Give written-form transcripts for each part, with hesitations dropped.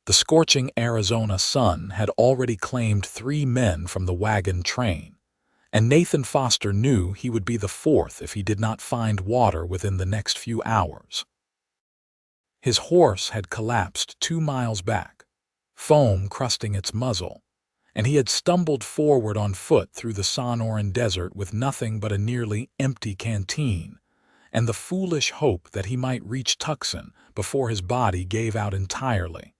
The scorching Arizona sun had already claimed 3 men from the wagon train, and Nathan Foster knew he would be the fourth if he did not find water within the next few hours. His horse had collapsed 2 miles back, foam crusting its muzzle, and he had stumbled forward on foot through the Sonoran Desert with nothing but a nearly empty canteen and the foolish hope that he might reach Tucson before his body gave out entirely.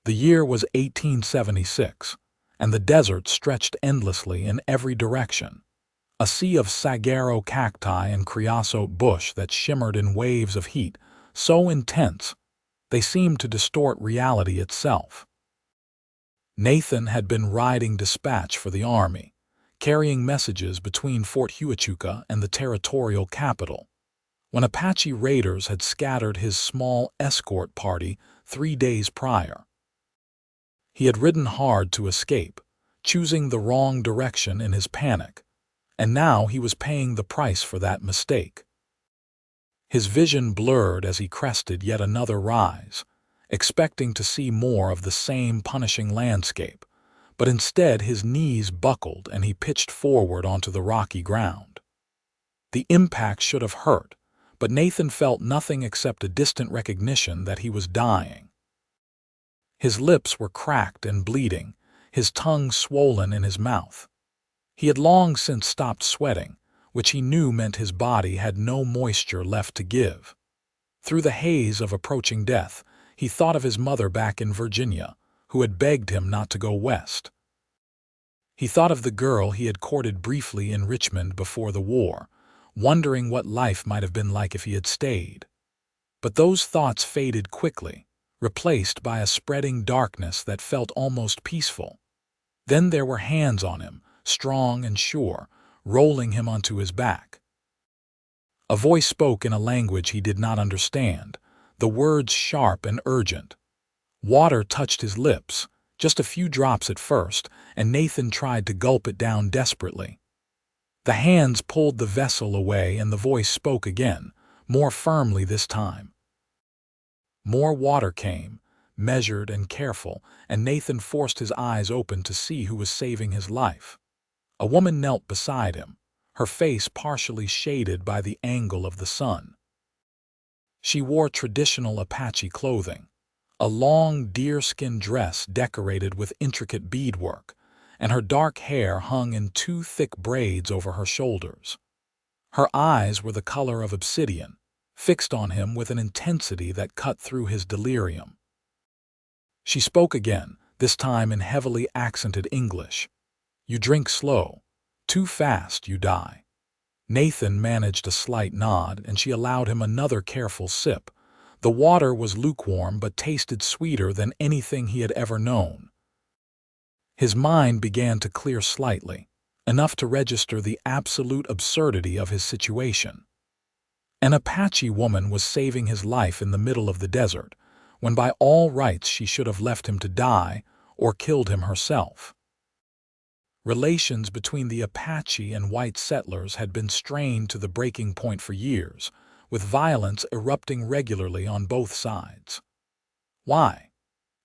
The year was 1876, and the desert stretched endlessly in every direction, a sea of saguaro cacti and creosote bush that shimmered in waves of heat so intense they seemed to distort reality itself. Nathan had been riding dispatch for the army, carrying messages between Fort Huachuca and the territorial capital, when Apache raiders had scattered his small escort party 3 days prior. He had ridden hard to escape, choosing the wrong direction in his panic, and now he was paying the price for that mistake. His vision blurred as he crested yet another rise, expecting to see more of the same punishing landscape, but instead his knees buckled and he pitched forward onto the rocky ground. The impact should have hurt, but Nathan felt nothing except a distant recognition that he was dying. His lips were cracked and bleeding, his tongue swollen in his mouth. He had long since stopped sweating, which he knew meant his body had no moisture left to give. Through the haze of approaching death, he thought of his mother back in Virginia, who had begged him not to go west. He thought of the girl he had courted briefly in Richmond before the war, wondering what life might have been like if he had stayed. But those thoughts faded quickly, replaced by a spreading darkness that felt almost peaceful. Then there were hands on him, strong and sure, rolling him onto his back. A voice spoke in a language he did not understand, the words sharp and urgent. Water touched his lips, just a few drops at first, and Nathan tried to gulp it down desperately. The hands pulled the vessel away and the voice spoke again, more firmly this time. More water came, measured and careful, and Nathan forced his eyes open to see who was saving his life. A woman knelt beside him, her face partially shaded by the angle of the sun. She wore traditional Apache clothing, a long deerskin dress decorated with intricate beadwork, and her dark hair hung in 2 thick braids over her shoulders. Her eyes were the color of obsidian, fixed on him with an intensity that cut through his delirium. She spoke again, this time in heavily accented English. "You drink slow. Too fast, you die." Nathan managed a slight nod, and she allowed him another careful sip. The water was lukewarm but tasted sweeter than anything he had ever known. His mind began to clear slightly, enough to register the absolute absurdity of his situation. An Apache woman was saving his life in the middle of the desert, when by all rights she should have left him to die or killed him herself. Relations between the Apache and white settlers had been strained to the breaking point for years, with violence erupting regularly on both sides. "Why?"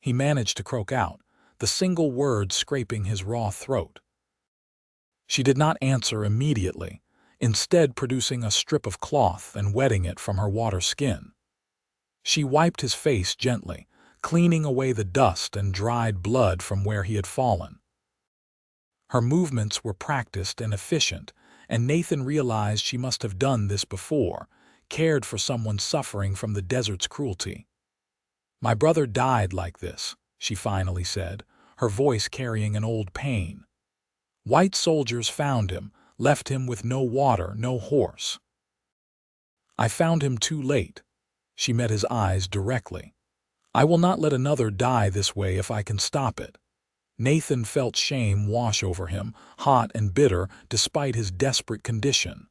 he managed to croak out, the single word scraping his raw throat. She did not answer immediately, instead producing a strip of cloth and wetting it from her water skin. She wiped his face gently, cleaning away the dust and dried blood from where he had fallen. Her movements were practiced and efficient, and Nathan realized she must have done this before, cared for someone suffering from the desert's cruelty. "My brother died like this," she finally said, her voice carrying an old pain. "White soldiers found him, left him with no water, no horse. I found him too late." She met his eyes directly. "I will not let another die this way if I can stop it." Nathan felt shame wash over him, hot and bitter despite his desperate condition.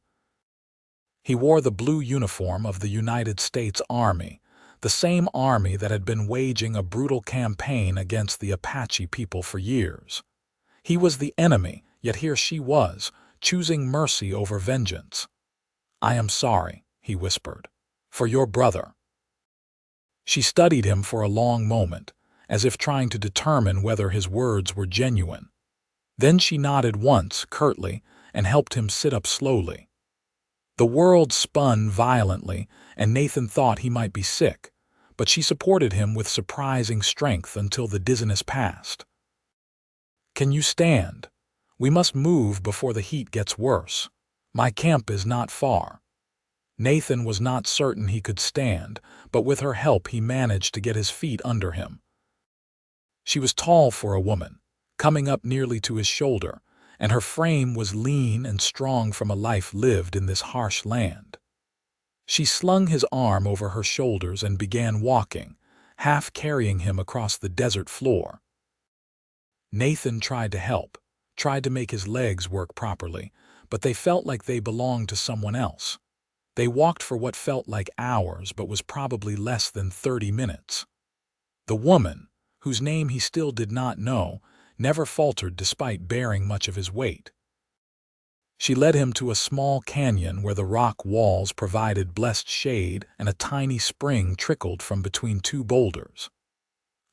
He wore the blue uniform of the United States Army, the same army that had been waging a brutal campaign against the Apache people for years. He was the enemy, yet here she was, choosing mercy over vengeance. "I am sorry," he whispered, "for your brother." She studied him for a long moment, as if trying to determine whether his words were genuine. Then she nodded once, curtly, and helped him sit up slowly. The world spun violently, and Nathan thought he might be sick, but she supported him with surprising strength until the dizziness passed. "Can you stand? We must move before the heat gets worse. My camp is not far." Nathan was not certain he could stand, but with her help he managed to get his feet under him. She was tall for a woman, coming up nearly to his shoulder, and her frame was lean and strong from a life lived in this harsh land. She slung his arm over her shoulders and began walking, half carrying him across the desert floor. Nathan tried to help, tried to make his legs work properly, but they felt like they belonged to someone else. They walked for what felt like hours but was probably less than 30 minutes. The woman, whose name he still did not know, never faltered despite bearing much of his weight. She led him to a small canyon where the rock walls provided blessed shade and a tiny spring trickled from between two boulders.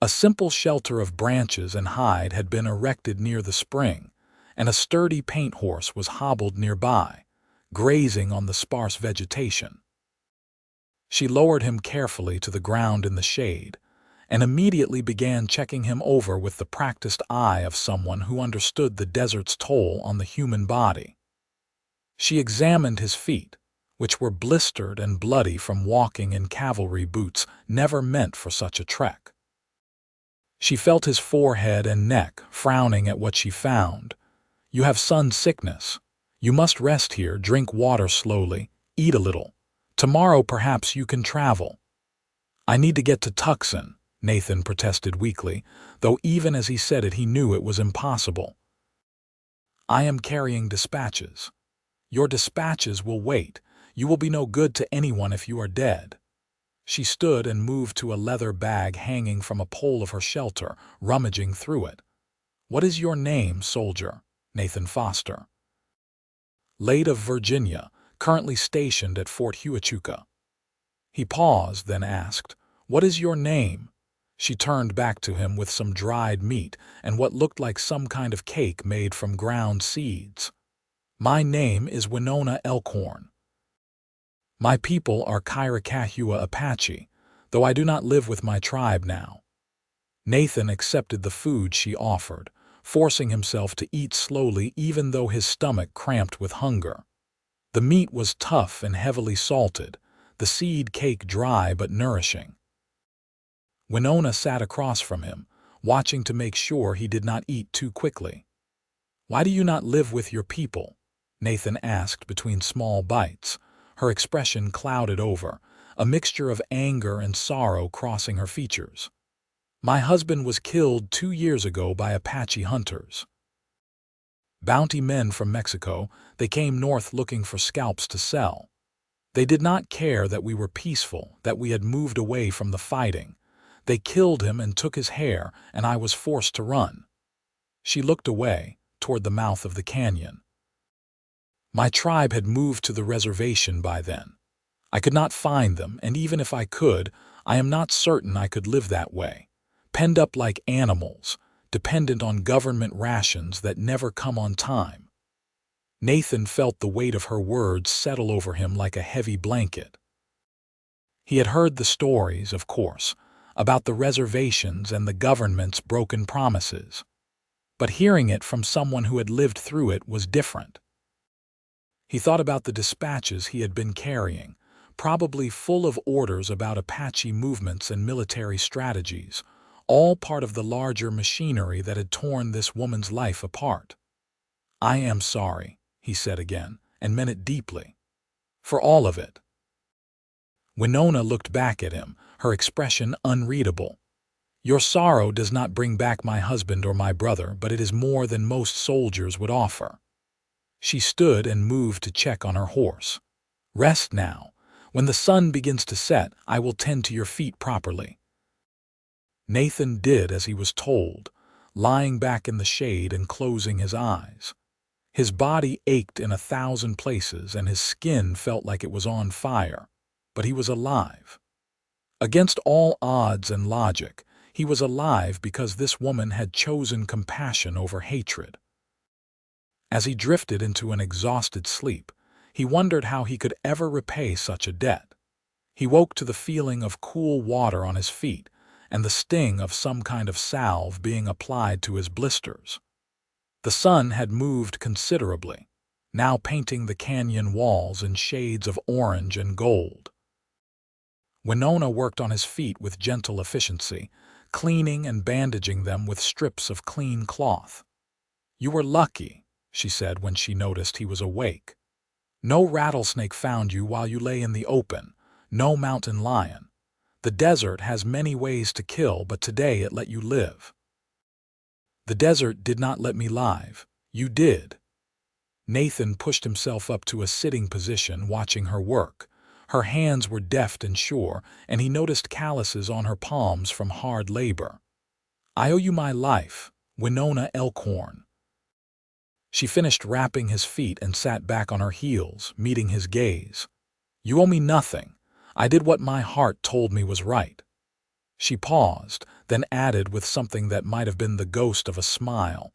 A simple shelter of branches and hide had been erected near the spring, and a sturdy paint horse was hobbled nearby, grazing on the sparse vegetation. She lowered him carefully to the ground in the shade, and immediately began checking him over with the practiced eye of someone who understood the desert's toll on the human body. She examined his feet, which were blistered and bloody from walking in cavalry boots never meant for such a trek. She felt his forehead and neck, frowning at what she found. "You have sun sickness. You must rest here, drink water slowly, eat a little. Tomorrow perhaps you can travel." "I need to get to Tucson," Nathan protested weakly, though even as he said it he knew it was impossible. "I am carrying dispatches." "Your dispatches will wait. You will be no good to anyone if you are dead." She stood and moved to a leather bag hanging from a pole of her shelter, rummaging through it. "What is your name, soldier?" "Nathan Foster." "Late of Virginia, currently stationed at Fort Huachuca." He paused, then asked, "What is your name?" She turned back to him with some dried meat and what looked like some kind of cake made from ground seeds. "My name is Winona Elkhorn. My people are Chiricahua Apache, though I do not live with my tribe now." Nathan accepted the food she offered, forcing himself to eat slowly even though his stomach cramped with hunger. The meat was tough and heavily salted, the seed cake dry but nourishing. Winona sat across from him, watching to make sure he did not eat too quickly. "Why do you not live with your people?" Nathan asked between small bites, her expression clouded over, a mixture of anger and sorrow crossing her features. "My husband was killed 2 years ago by Apache hunters. Bounty men from Mexico. They came north looking for scalps to sell. They did not care that we were peaceful, that we had moved away from the fighting. They killed him and took his hair, and I was forced to run." She looked away, toward the mouth of the canyon. "My tribe had moved to the reservation by then. I could not find them, and even if I could, I am not certain I could live that way, penned up like animals, dependent on government rations that never come on time." Nathan felt the weight of her words settle over him like a heavy blanket. He had heard the stories, of course, about the reservations and the government's broken promises. But hearing it from someone who had lived through it was different. He thought about the dispatches he had been carrying, probably full of orders about Apache movements and military strategies, all part of the larger machinery that had torn this woman's life apart. "I am sorry," he said again, and meant it deeply. "For all of it." Winona looked back at him, her expression unreadable. "Your sorrow does not bring back my husband or my brother, but it is more than most soldiers would offer." She stood and moved to check on her horse. "Rest now. When the sun begins to set, I will tend to your feet properly." Nathan did as he was told, lying back in the shade and closing his eyes. His body ached in 1,000 places and his skin felt like it was on fire, but he was alive. Against all odds and logic, He was alive because this woman had chosen compassion over hatred. As he drifted into an exhausted sleep, he wondered how he could ever repay such a debt. He woke to the feeling of cool water on his feet and the sting of some kind of salve being applied to his blisters. The sun had moved considerably, now painting the canyon walls in shades of orange and gold. Winona worked on his feet with gentle efficiency, cleaning and bandaging them with strips of clean cloth. "You were lucky," she said when she noticed he was awake. "No rattlesnake found you while you lay in the open, no mountain lion. The desert has many ways to kill, but today it let you live." "The desert did not let me live. You did." Nathan pushed himself up to a sitting position, watching her work. Her hands were deft and sure, and he noticed calluses on her palms from hard labor. "I owe you my life, Winona Elkhorn." She finished wrapping his feet and sat back on her heels, meeting his gaze. "You owe me nothing. I did what my heart told me was right." She paused, then added with something that might have been the ghost of a smile,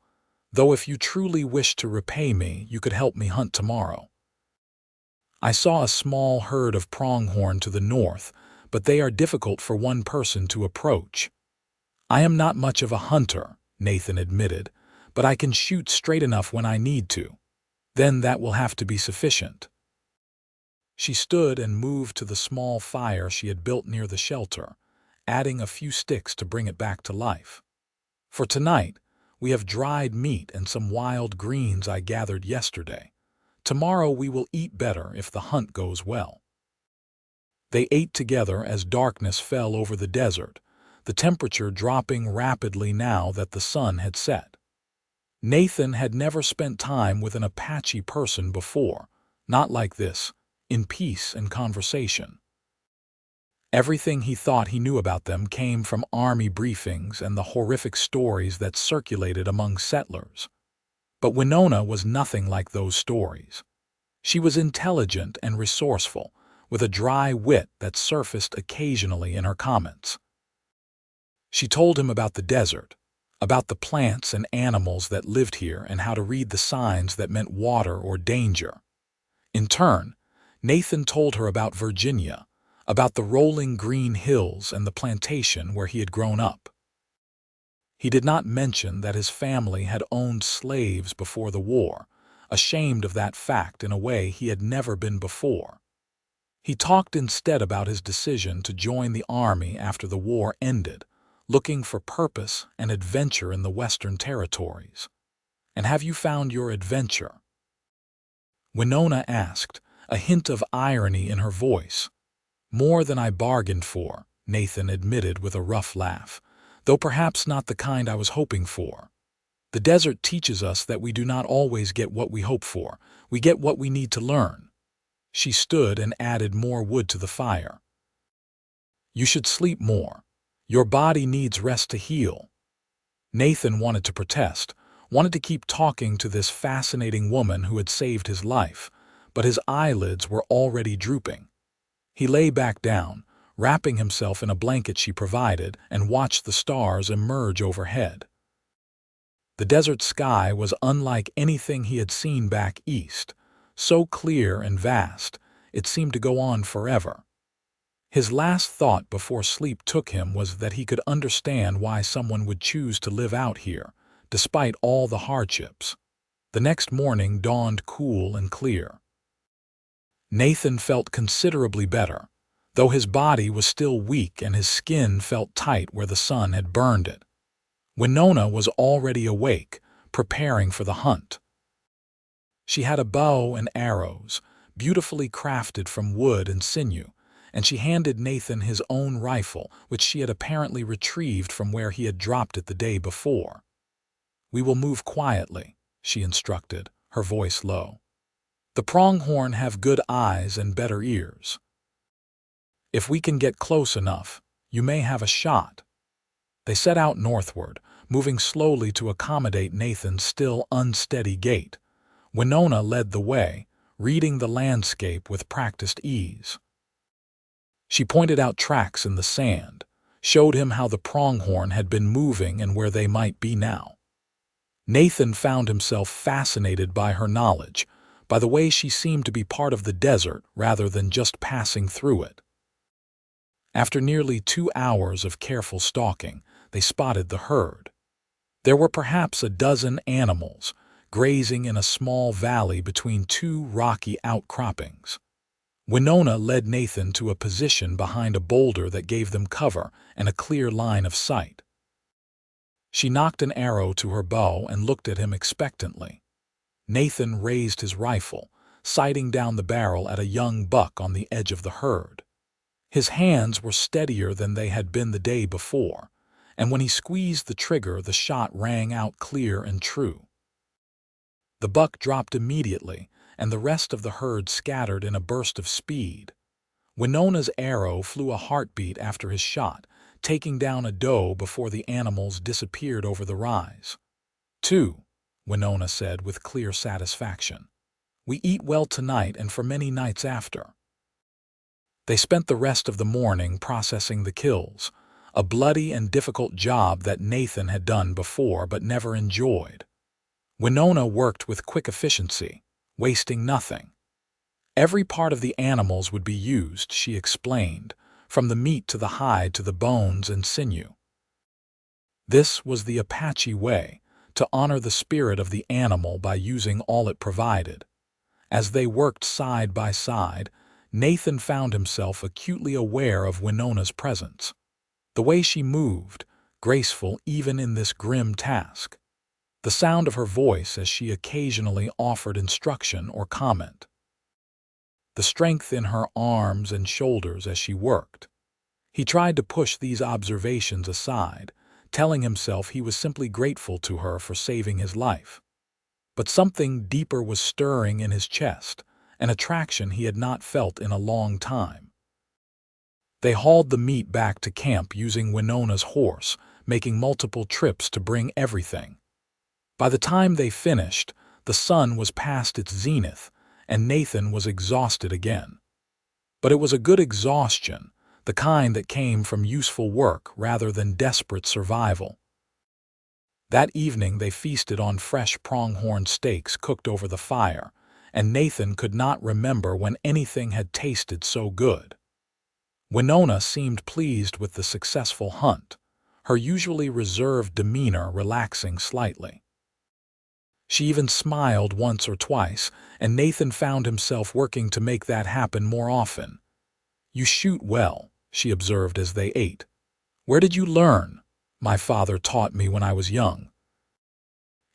"Though if you truly wish to repay me, you could help me hunt tomorrow." "I saw a small herd of pronghorn to the north, but they are difficult for one person to approach." "I am not much of a hunter," Nathan admitted, "but I can shoot straight enough when I need to. Then that will have to be sufficient." She stood and moved to the small fire she had built near the shelter, adding a few sticks to bring it back to life. "For tonight, we have dried meat and some wild greens I gathered yesterday. Tomorrow we will eat better if the hunt goes well." They ate together as darkness fell over the desert, the temperature dropping rapidly now that the sun had set. Nathan had never spent time with an Apache person before, not like this, in peace and conversation. Everything he thought he knew about them came from army briefings and the horrific stories that circulated among settlers. But Winona was nothing like those stories. She was intelligent and resourceful, with a dry wit that surfaced occasionally in her comments. She told him about the desert, about the plants and animals that lived here and how to read the signs that meant water or danger. In turn, Nathan told her about Virginia, about the rolling green hills and the plantation where he had grown up. He did not mention that his family had owned slaves before the war, ashamed of that fact in a way he had never been before. He talked instead about his decision to join the army after the war ended, looking for purpose and adventure in the Western Territories. "And have you found your adventure?" Winona asked, a hint of irony in her voice. "More than I bargained for," Nathan admitted with a rough laugh, "though perhaps not the kind I was hoping for. The desert teaches us that we do not always get what we hope for. We get what we need to learn." She stood and added more wood to the fire. "You should sleep more. Your body needs rest to heal." Nathan wanted to protest, wanted to keep talking to this fascinating woman who had saved his life, but his eyelids were already drooping. He lay back down, wrapping himself in a blanket she provided, and watched the stars emerge overhead. The desert sky was unlike anything he had seen back east, so clear and vast, it seemed to go on forever. His last thought before sleep took him was that he could understand why someone would choose to live out here, despite all the hardships. The next morning dawned cool and clear. Nathan felt considerably better, though his body was still weak and his skin felt tight where the sun had burned it. Winona was already awake, preparing for the hunt. She had a bow and arrows, beautifully crafted from wood and sinew, and she handed Nathan his own rifle, which she had apparently retrieved from where he had dropped it the day before. "We will move quietly," she instructed, her voice low. "The pronghorn have good eyes and better ears. If we can get close enough, you may have a shot." They set out northward, moving slowly to accommodate Nathan's still unsteady gait. Winona led the way, reading the landscape with practiced ease. She pointed out tracks in the sand, showed him how the pronghorn had been moving and where they might be now. Nathan found himself fascinated by her knowledge, by the way she seemed to be part of the desert rather than just passing through it. After nearly 2 hours of careful stalking, they spotted the herd. There were perhaps a dozen animals, grazing in a small valley between two rocky outcroppings. Winona led Nathan to a position behind a boulder that gave them cover and a clear line of sight. She knocked an arrow to her bow and looked at him expectantly. Nathan raised his rifle, sighting down the barrel at a young buck on the edge of the herd. His hands were steadier than they had been the day before, and when he squeezed the trigger, the shot rang out clear and true. The buck dropped immediately, and the rest of the herd scattered in a burst of speed. Winona's arrow flew a heartbeat after his shot, taking down a doe before the animals disappeared over the rise. "Two," Winona said with clear satisfaction. "We eat well tonight and for many nights after." They spent the rest of the morning processing the kills, a bloody and difficult job that Nathan had done before but never enjoyed. Winona worked with quick efficiency, wasting nothing. Every part of the animals would be used, she explained, from the meat to the hide to the bones and sinew. This was the Apache way, to honor the spirit of the animal by using all it provided. As they worked side by side, Nathan found himself acutely aware of Winona's presence. The way she moved, graceful even in this grim task. The sound of her voice as she occasionally offered instruction or comment. The strength in her arms and shoulders as she worked. He tried to push these observations aside, telling himself he was simply grateful to her for saving his life. But something deeper was stirring in his chest, an attraction he had not felt in a long time. They hauled the meat back to camp using Winona's horse, making multiple trips to bring everything. By the time they finished, the sun was past its zenith, and Nathan was exhausted again. But it was a good exhaustion, the kind that came from useful work rather than desperate survival. That evening they feasted on fresh pronghorn steaks cooked over the fire, and Nathan could not remember when anything had tasted so good. Winona seemed pleased with the successful hunt, her usually reserved demeanor relaxing slightly. She even smiled once or twice, and Nathan found himself working to make that happen more often. "You shoot well," she observed as they ate. "Where did you learn?" "My father taught me when I was young."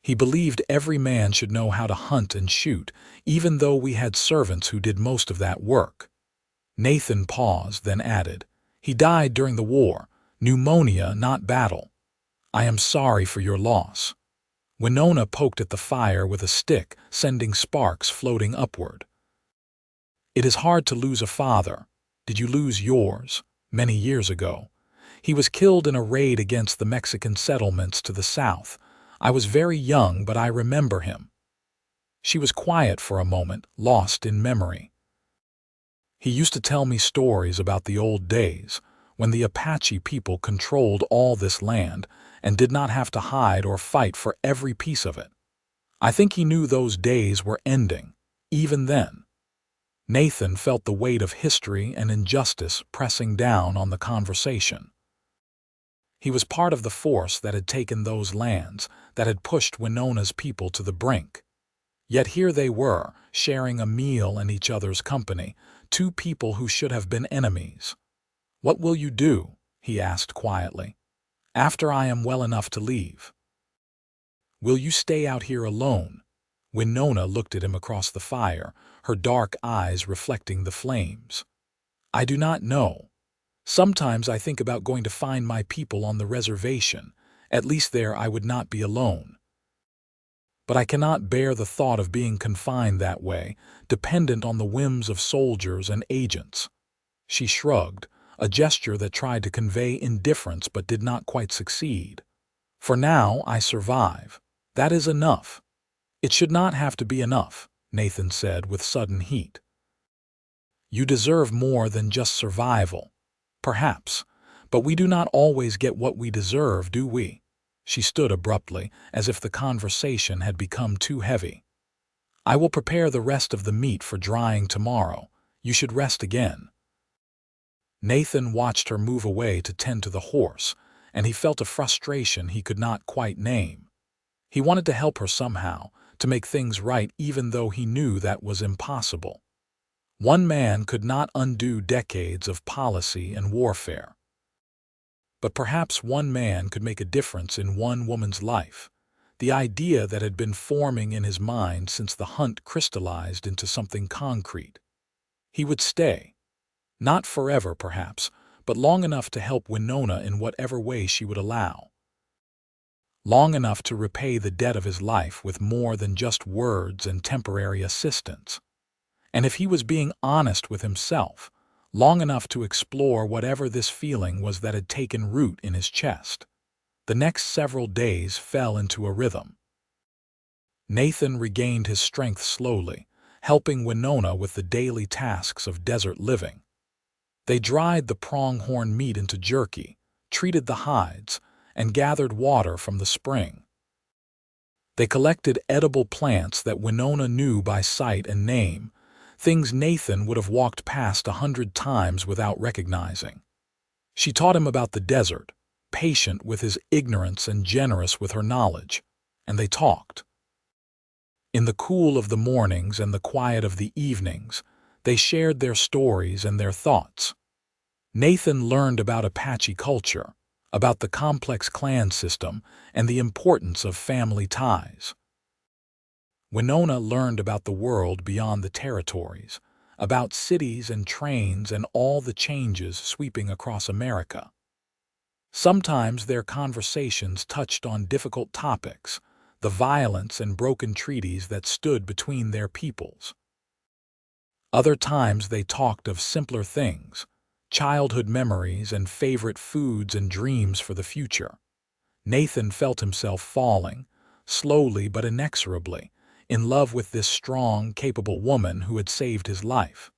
He believed every man should know how to hunt and shoot, even though we had servants who did most of that work. Nathan paused, then added, "He died during the war, pneumonia, not battle. I am sorry for your loss." Winona poked at the fire with a stick, sending sparks floating upward. "It is hard to lose a father. Did you lose yours?" "Many years ago. He was killed in a raid against the Mexican settlements to the south. I was very young, but I remember him." She was quiet for a moment, lost in memory. "He used to tell me stories about the old days, when the Apache people controlled all this land and did not have to hide or fight for every piece of it. I think he knew those days were ending, even then." Nathan felt the weight of history and injustice pressing down on the conversation. He was part of the force that had taken those lands, that had pushed Winona's people to the brink. Yet here they were, sharing a meal and each other's company, two people who should have been enemies. "What will you do?" he asked quietly. "After I am well enough to leave." "Will you stay out here alone?" Winona looked at him across the fire, her dark eyes reflecting the flames. "I do not know. Sometimes I think about going to find my people on the reservation. At least there I would not be alone. But I cannot bear the thought of being confined that way, dependent on the whims of soldiers and agents." She shrugged, a gesture that tried to convey indifference but did not quite succeed. "For now, I survive. That is enough." "It should not have to be enough," Nathan said with sudden heat. "You deserve more than just survival. Perhaps, But we do not always get what we deserve, do we? She stood abruptly, as if the conversation had become too heavy. I will prepare the rest of the meat for drying tomorrow. You should rest again. Nathan watched her move away to tend to the horse, and he felt a frustration he could not quite name. He wanted to help her somehow, to make things right even though he knew that was impossible. One man could not undo decades of policy and warfare. But perhaps one man could make a difference in one woman's life. The idea that had been forming in his mind since the hunt crystallized into something concrete. He would stay. Not forever, perhaps, but long enough to help Winona in whatever way she would allow. Long enough to repay the debt of his life with more than just words and temporary assistance. And if he was being honest with himself, long enough to explore whatever this feeling was that had taken root in his chest. The next several days fell into a rhythm. Nathan regained his strength slowly, helping Winona with the daily tasks of desert living. They dried the pronghorn meat into jerky, treated the hides, and gathered water from the spring. They collected edible plants that Winona knew by sight and name, things Nathan would have walked past 100 times without recognizing. She taught him about the desert, patient with his ignorance and generous with her knowledge, and they talked. In the cool of the mornings and the quiet of the evenings, they shared their stories and their thoughts. Nathan learned about Apache culture, about the complex clan system, and the importance of family ties. Winona learned about the world beyond the territories, about cities and trains and all the changes sweeping across America. Sometimes their conversations touched on difficult topics, the violence and broken treaties that stood between their peoples. Other times they talked of simpler things, childhood memories and favorite foods and dreams for the future. Nathan felt himself falling, slowly but inexorably, in love with this strong, capable woman who had saved his life.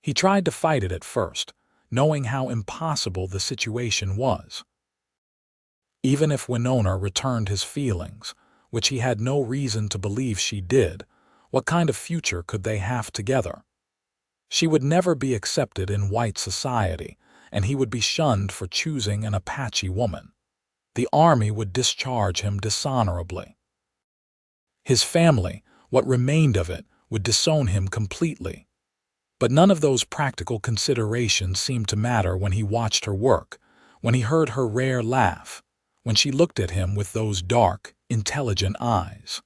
He tried to fight it at first, knowing how impossible the situation was. Even if Winona returned his feelings, which he had no reason to believe she did, what kind of future could they have together? She would never be accepted in white society, and he would be shunned for choosing an Apache woman. The army would discharge him dishonorably. His family, what remained of it, would disown him completely. But none of those practical considerations seemed to matter when he watched her work, when he heard her rare laugh, when she looked at him with those dark, intelligent eyes.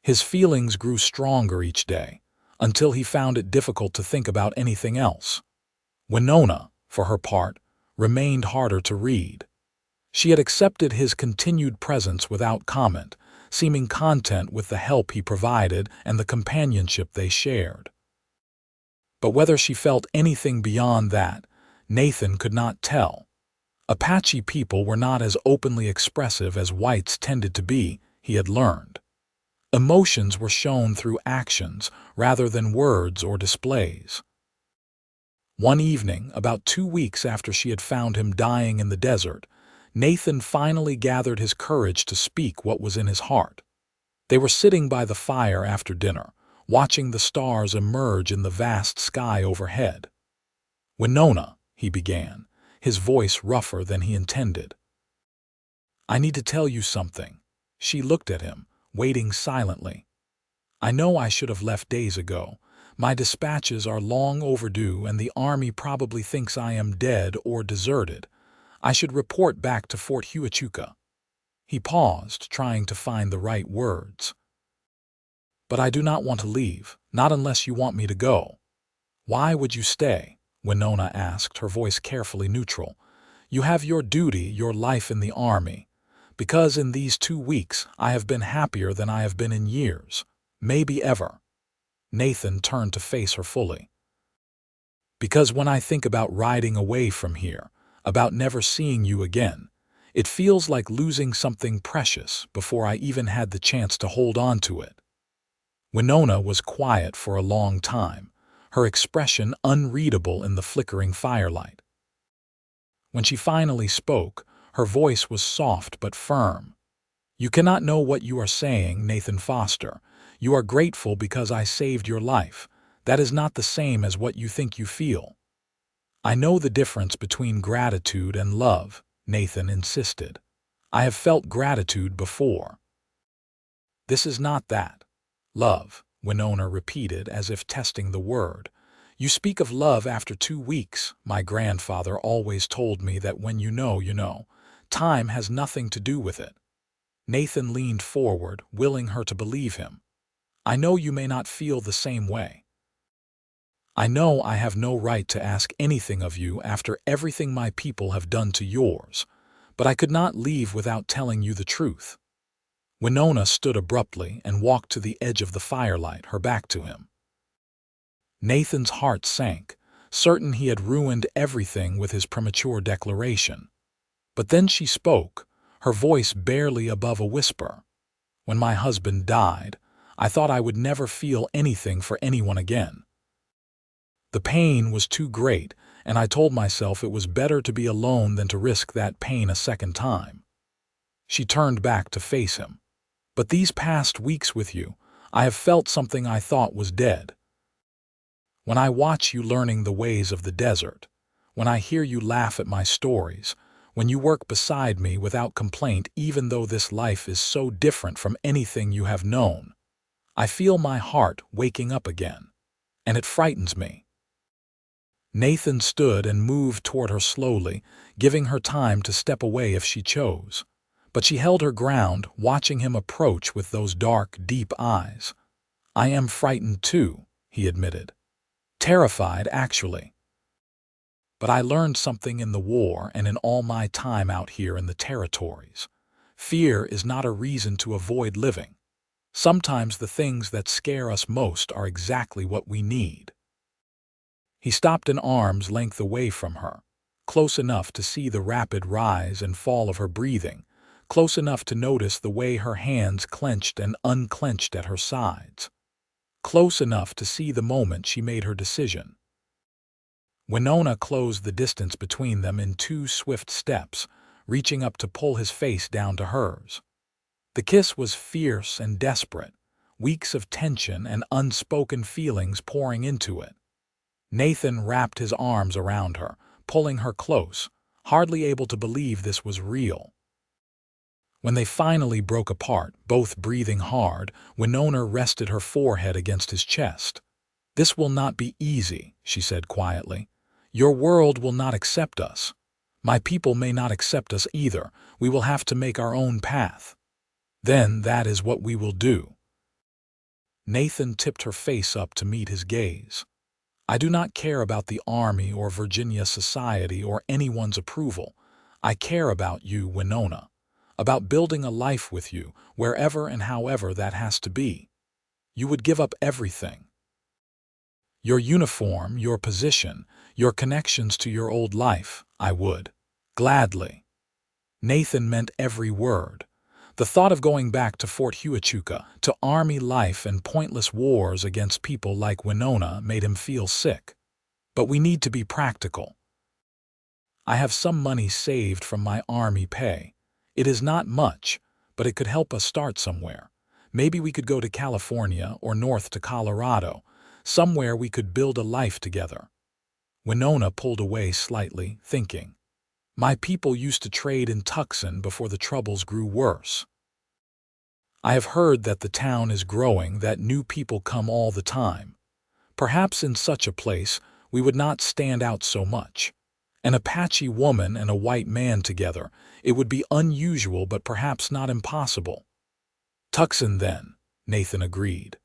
His feelings grew stronger each day, until he found it difficult to think about anything else. Winona, for her part, remained harder to read. She had accepted his continued presence without comment, seeming content with the help he provided and the companionship they shared. But whether she felt anything beyond that, Nathan could not tell. Apache people were not as openly expressive as whites tended to be, he had learned. Emotions were shown through actions rather than words or displays. One evening, about 2 weeks after she had found him dying in the desert, Nathan finally gathered his courage to speak what was in his heart. They were sitting by the fire after dinner, watching the stars emerge in the vast sky overhead. "Winona," he began, his voice rougher than he intended. "I need to tell you something." She looked at him, waiting silently. "I know I should have left days ago. My dispatches are long overdue and the army probably thinks I am dead or deserted. I should report back to Fort Huachuca." He paused, trying to find the right words. "But I do not want to leave, not unless you want me to go." "Why would you stay?" Winona asked, her voice carefully neutral. "You have your duty, your life in the army. Because in these 2 weeks I have been happier than I have been in years, maybe ever." Nathan turned to face her fully. "Because when I think about riding away from here, about never seeing you again, it feels like losing something precious before I even had the chance to hold on to it." Winona was quiet for a long time, her expression unreadable in the flickering firelight. When she finally spoke, her voice was soft but firm. "You cannot know what you are saying, Nathan Foster. You are grateful because I saved your life. That is not the same as what you think you feel." "I know the difference between gratitude and love," Nathan insisted. "I have felt gratitude before." "This is not that." "Love," Winona repeated as if testing the word. "You speak of love after 2 weeks. My grandfather always told me that when you know, you know. Time has nothing to do with it." Nathan leaned forward, willing her to believe him. "I know you may not feel the same way. I know I have no right to ask anything of you after everything my people have done to yours, but I could not leave without telling you the truth." Winona stood abruptly and walked to the edge of the firelight, her back to him. Nathan's heart sank, certain he had ruined everything with his premature declaration. But then she spoke, her voice barely above a whisper. "When my husband died, I thought I would never feel anything for anyone again. The pain was too great, and I told myself it was better to be alone than to risk that pain a second time." She turned back to face him. "But these past weeks with you, I have felt something I thought was dead. When I watch you learning the ways of the desert, when I hear you laugh at my stories, when you work beside me without complaint even though this life is so different from anything you have known, I feel my heart waking up again, and it frightens me." Nathan stood and moved toward her slowly, giving her time to step away if she chose. But she held her ground, watching him approach with those dark, deep eyes. "I am frightened too," he admitted. "Terrified, actually. But I learned something in the war and in all my time out here in the territories. Fear is not a reason to avoid living. Sometimes the things that scare us most are exactly what we need." He stopped an arm's length away from her, close enough to see the rapid rise and fall of her breathing, close enough to notice the way her hands clenched and unclenched at her sides, close enough to see the moment she made her decision. Winona closed the distance between them in 2 swift steps, reaching up to pull his face down to hers. The kiss was fierce and desperate, weeks of tension and unspoken feelings pouring into it. Nathan wrapped his arms around her, pulling her close, hardly able to believe this was real. When they finally broke apart, both breathing hard, Winona rested her forehead against his chest. "This will not be easy," she said quietly. "Your world will not accept us. My people may not accept us either. We will have to make our own path. Then that is what we will do." Nathan tipped her face up to meet his gaze. "I do not care about the Army or Virginia society or anyone's approval. I care about you, Winona. About building a life with you, wherever and however that has to be. You would give up everything. Your uniform, your position, your connections to your old life, I would. Gladly." Nathan meant every word. The thought of going back to Fort Huachuca, to Army life and pointless wars against people like Winona made him feel sick. "But we need to be practical. I have some money saved from my Army pay. It is not much, but it could help us start somewhere. Maybe we could go to California or north to Colorado, somewhere we could build a life together." Winona pulled away slightly, thinking. "My people used to trade in Tucson before the troubles grew worse. I have heard that the town is growing, that new people come all the time. Perhaps in such a place we would not stand out so much. An Apache woman and a white man together, it would be unusual but perhaps not impossible." "Tucson then," Nathan agreed.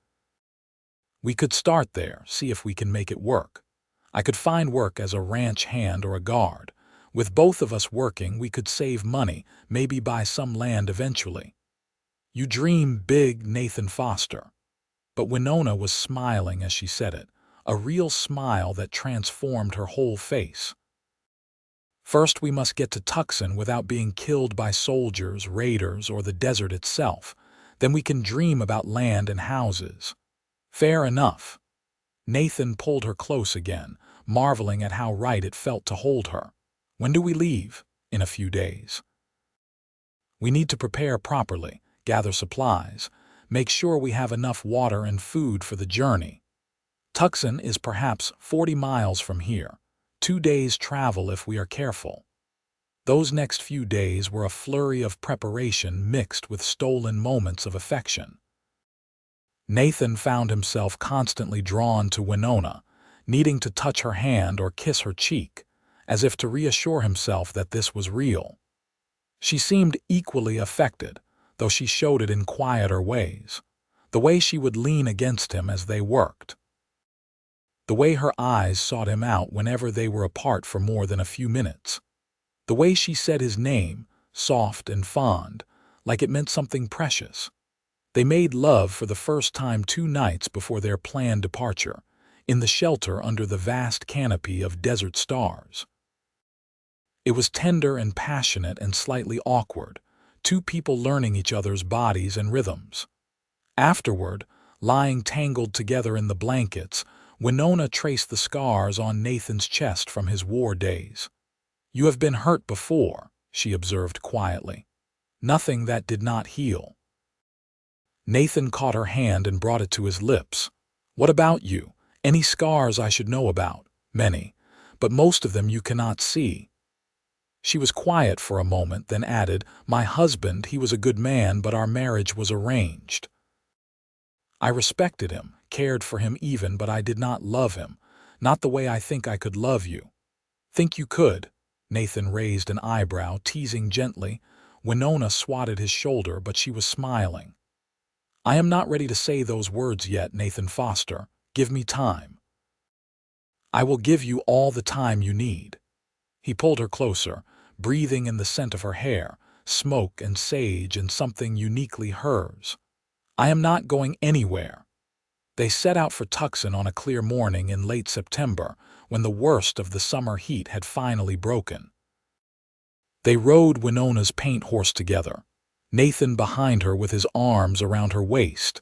"We could start there, see if we can make it work. I could find work as a ranch hand or a guard. With both of us working, we could save money, maybe buy some land eventually." "You dream big, Nathan Foster." But Winona was smiling as she said it, a real smile that transformed her whole face. "First we must get to Tucson without being killed by soldiers, raiders, or the desert itself. Then we can dream about land and houses." "Fair enough." Nathan pulled her close again, marveling at how right it felt to hold her. When do we leave? In a few days. We need to prepare properly, gather supplies, make sure we have enough water and food for the journey. Tucson is perhaps 40 miles from here, 2 days' travel if we are careful. Those next few days were a flurry of preparation mixed with stolen moments of affection. Nathan found himself constantly drawn to Winona, needing to touch her hand or kiss her cheek, as if to reassure himself that this was real. She seemed equally affected, though she showed it in quieter ways. The way she would lean against him as they worked. The way her eyes sought him out whenever they were apart for more than a few minutes. The way she said his name, soft and fond, like it meant something precious. They made love for the first time 2 nights before their planned departure, in the shelter under the vast canopy of desert stars. It was tender and passionate and slightly awkward, 2 people learning each other's bodies and rhythms. Afterward, lying tangled together in the blankets, Winona traced the scars on Nathan's chest from his war days. "You have been hurt before," she observed quietly. "Nothing that did not heal." Nathan caught her hand and brought it to his lips. "What about you? Any scars I should know about?" "Many, but most of them you cannot see." She was quiet for a moment, then added, "My husband, he was a good man, but our marriage was arranged. I respected him, cared for him even, but I did not love him, not the way I think I could love you." "Think you could?" Nathan raised an eyebrow, teasing gently. Winona swatted his shoulder, but she was smiling. "I am not ready to say those words yet, Nathan Foster. Give me time." "I will give you all the time you need." He pulled her closer, breathing in the scent of her hair, smoke and sage and something uniquely hers. "I am not going anywhere." They set out for Tucson on a clear morning in late September, when the worst of the summer heat had finally broken. They rode Winona's paint horse together, Nathan behind her with his arms around her waist,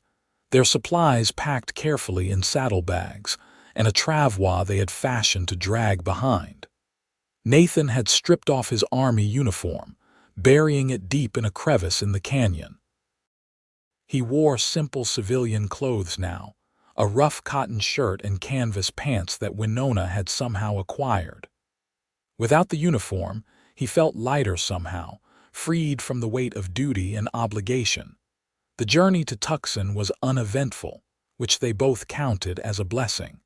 their supplies packed carefully in saddlebags, and a travois they had fashioned to drag behind. Nathan had stripped off his army uniform, burying it deep in a crevice in the canyon. He wore simple civilian clothes now, a rough cotton shirt and canvas pants that Winona had somehow acquired. Without the uniform, he felt lighter somehow, freed from the weight of duty and obligation. The journey to Tucson was uneventful, which they both counted as a blessing.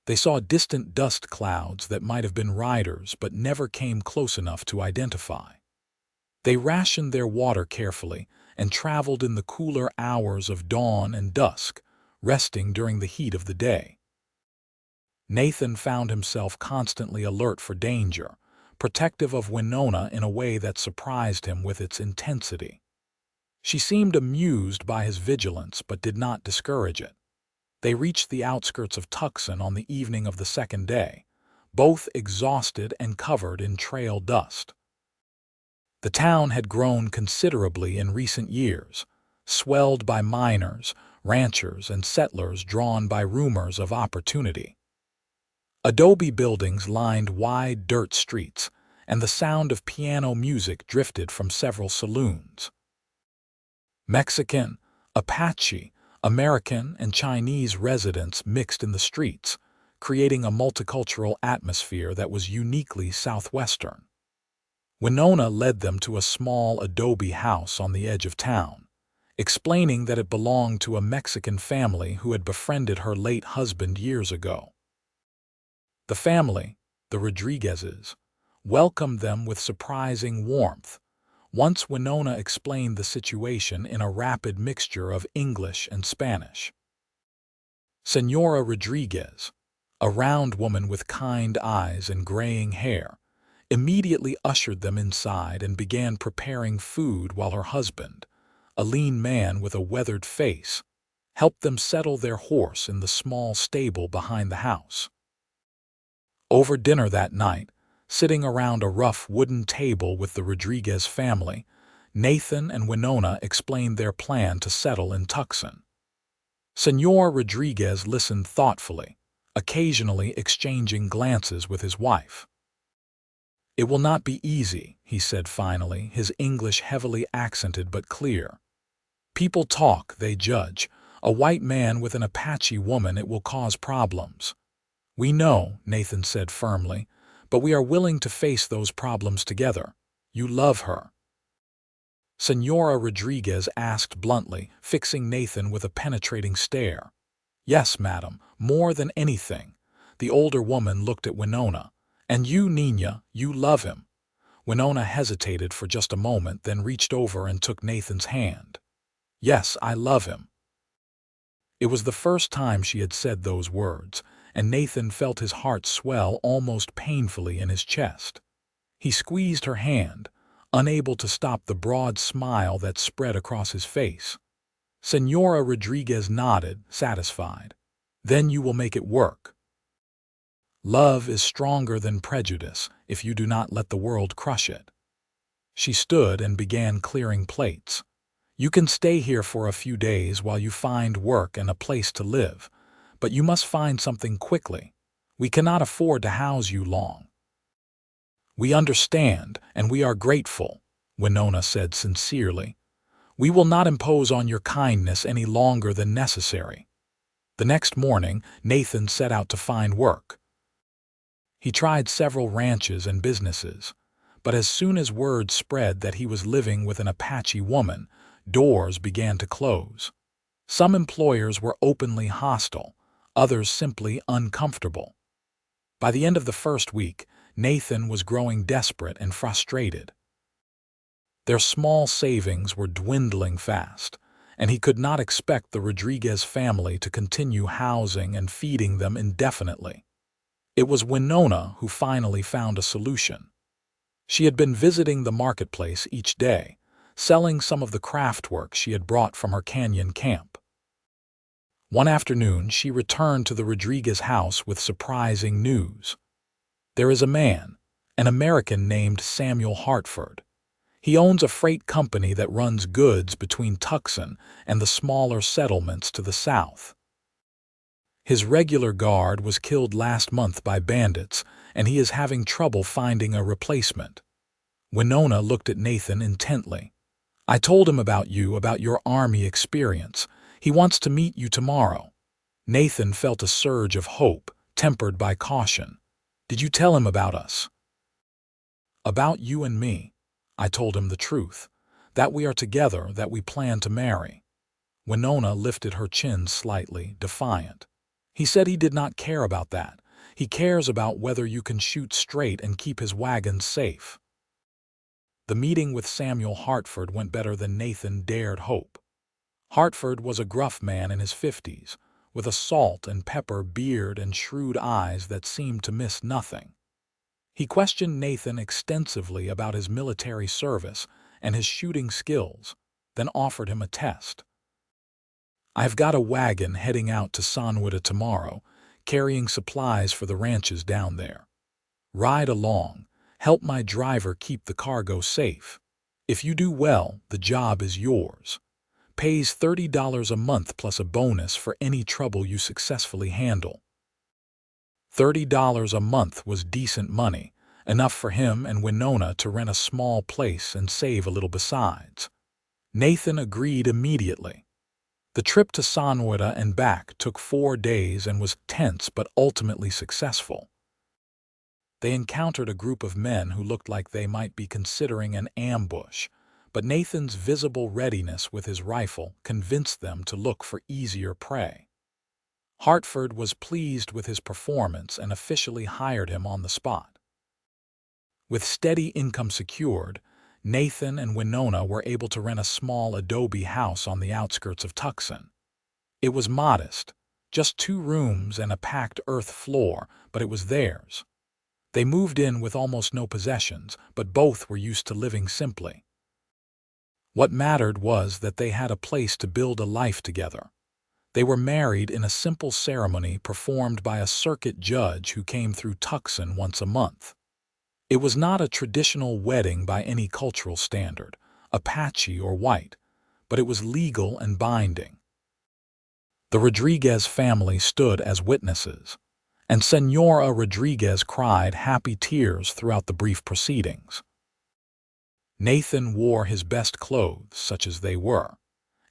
They saw distant dust clouds that might have been riders but never came close enough to identify. They rationed their water carefully and traveled in the cooler hours of dawn and dusk, resting during the heat of the day. Nathan found himself constantly alert for danger, protective of Winona in a way that surprised him with its intensity. She seemed amused by his vigilance but did not discourage it. They reached the outskirts of Tucson on the evening of the second day, both exhausted and covered in trail dust. The town had grown considerably in recent years, swelled by miners, ranchers, and settlers drawn by rumors of opportunity. Adobe buildings lined wide dirt streets, and the sound of piano music drifted from several saloons. Mexican, Apache, American, and Chinese residents mixed in the streets, creating a multicultural atmosphere that was uniquely Southwestern. Winona led them to a small adobe house on the edge of town, explaining that it belonged to a Mexican family who had befriended her late husband years ago. The family, the Rodriguezes, welcomed them with surprising warmth. Once Winona explained the situation in a rapid mixture of English and Spanish. Senora Rodriguez, a round woman with kind eyes and graying hair, immediately ushered them inside and began preparing food while her husband, a lean man with a weathered face, helped them settle their horse in the small stable behind the house. Over dinner that night, sitting around a rough wooden table with the Rodriguez family, Nathan and Winona explained their plan to settle in Tucson. Senor Rodriguez listened thoughtfully, occasionally exchanging glances with his wife. "It will not be easy," he said finally, his English heavily accented but clear. "People talk, they judge. A white man with an Apache woman, it will cause problems." "We know," Nathan said firmly, "but we are willing to face those problems together. You love her." Senora Rodriguez asked bluntly, fixing Nathan with a penetrating stare. "Yes, madam, more than anything." The older woman looked at Winona. "And you, Nina, you love him." Winona hesitated for just a moment, then reached over and took Nathan's hand. "Yes, I love him." It was the first time she had said those words, and Nathan felt his heart swell almost painfully in his chest. He squeezed her hand, unable to stop the broad smile that spread across his face. Senora Rodriguez nodded, satisfied. "Then you will make it work." "Love is stronger than prejudice if you do not let the world crush it." She stood and began clearing plates. "You can stay here for a few days while you find work and a place to live, but you must find something quickly. We cannot afford to house you long." "We understand, and we are grateful," Winona said sincerely. "We will not impose on your kindness any longer than necessary." The next morning, Nathan set out to find work. He tried several ranches and businesses, but as soon as word spread that he was living with an Apache woman, doors began to close. Some employers were openly hostile, others simply uncomfortable. By the end of the first week, Nathan was growing desperate and frustrated. Their small savings were dwindling fast, and he could not expect the Rodriguez family to continue housing and feeding them indefinitely. It was Winona who finally found a solution. She had been visiting the marketplace each day, selling some of the craft work she had brought from her canyon camp. One afternoon, she returned to the Rodriguez house with surprising news. "There is a man, an American named Samuel Hartford. He owns a freight company that runs goods between Tucson and the smaller settlements to the south. His regular guard was killed last month by bandits, and he is having trouble finding a replacement." Winona looked at Nathan intently. "I told him about you, about your Army experience. He wants to meet you tomorrow." Nathan felt a surge of hope, tempered by caution. "Did you tell him about us?" "About you and me. I told him the truth, that we are together, that we plan to marry." Winona lifted her chin slightly, defiant. "He said he did not care about that. He cares about whether you can shoot straight and keep his wagons safe." The meeting with Samuel Hartford went better than Nathan dared hope. Hartford was a gruff man in his 50s, with a salt and pepper beard and shrewd eyes that seemed to miss nothing. He questioned Nathan extensively about his military service and his shooting skills, then offered him a test. "I've got a wagon heading out to Sonwita tomorrow, carrying supplies for the ranches down there. Ride along, help my driver keep the cargo safe. If you do well, the job is yours. Pays $30 a month plus a bonus for any trouble you successfully handle." $30 a month was decent money, enough for him and Winona to rent a small place and save a little besides. Nathan agreed immediately. The trip to Sonwita and back took 4 days and was tense but ultimately successful. They encountered a group of men who looked like they might be considering an ambush, but Nathan's visible readiness with his rifle convinced them to look for easier prey. Hartford was pleased with his performance and officially hired him on the spot. With steady income secured, Nathan and Winona were able to rent a small adobe house on the outskirts of Tucson. It was modest, just 2 rooms and a packed earth floor, but it was theirs. They moved in with almost no possessions, but both were used to living simply. What mattered was that they had a place to build a life together. They were married in a simple ceremony performed by a circuit judge who came through Tucson once a month. It was not a traditional wedding by any cultural standard, Apache or white, but it was legal and binding. The Rodriguez family stood as witnesses, and Senora Rodriguez cried happy tears throughout the brief proceedings. Nathan wore his best clothes, such as they were,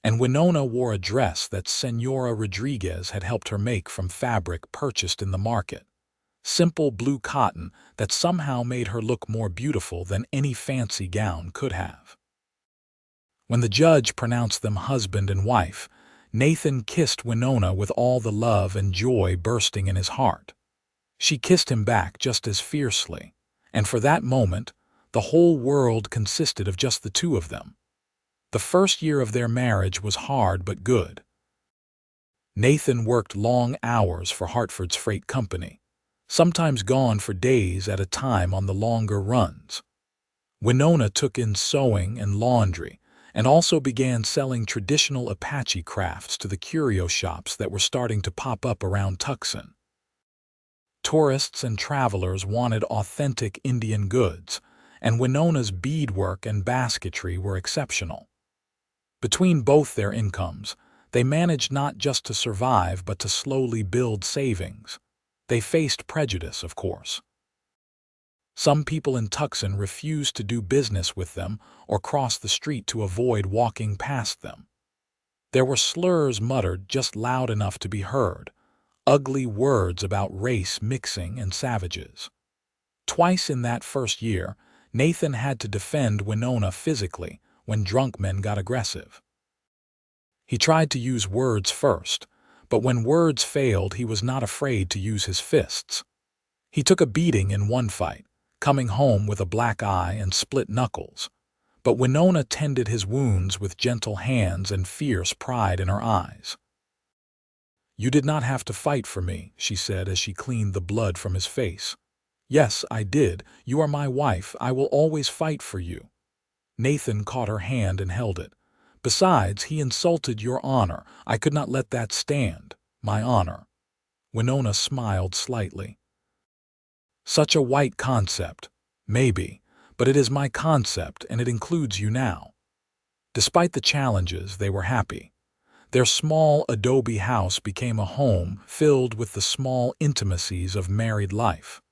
and Winona wore a dress that Senora Rodriguez had helped her make from fabric purchased in the market. Simple blue cotton that somehow made her look more beautiful than any fancy gown could have. When the judge pronounced them husband and wife, Nathan kissed Winona with all the love and joy bursting in his heart. She kissed him back just as fiercely, and for that moment, the whole world consisted of just the two of them. The first year of their marriage was hard but good. Nathan worked long hours for Hartford's freight company, sometimes gone for days at a time on the longer runs. Winona took in sewing and laundry, and also began selling traditional Apache crafts to the curio shops that were starting to pop up around Tucson. Tourists and travelers wanted authentic Indian goods, and Winona's beadwork and basketry were exceptional. Between both their incomes, they managed not just to survive but to slowly build savings. They faced prejudice, of course. Some people in Tucson refused to do business with them or cross the street to avoid walking past them. There were slurs muttered just loud enough to be heard, ugly words about race mixing and savages. Twice in that first year, Nathan had to defend Winona physically when drunk men got aggressive. He tried to use words first, but when words failed, he was not afraid to use his fists. He took a beating in one fight, coming home with a black eye and split knuckles, but Winona tended his wounds with gentle hands and fierce pride in her eyes. "You did not have to fight for me," she said as she cleaned the blood from his face. "Yes, I did. You are my wife. I will always fight for you." Nathan caught her hand and held it. "Besides, he insulted your honor. I could not let that stand. My honor." Winona smiled slightly. "Such a white concept. Maybe, but it is my concept and it includes you now." Despite the challenges, they were happy. Their small adobe house became a home filled with the small intimacies of married life.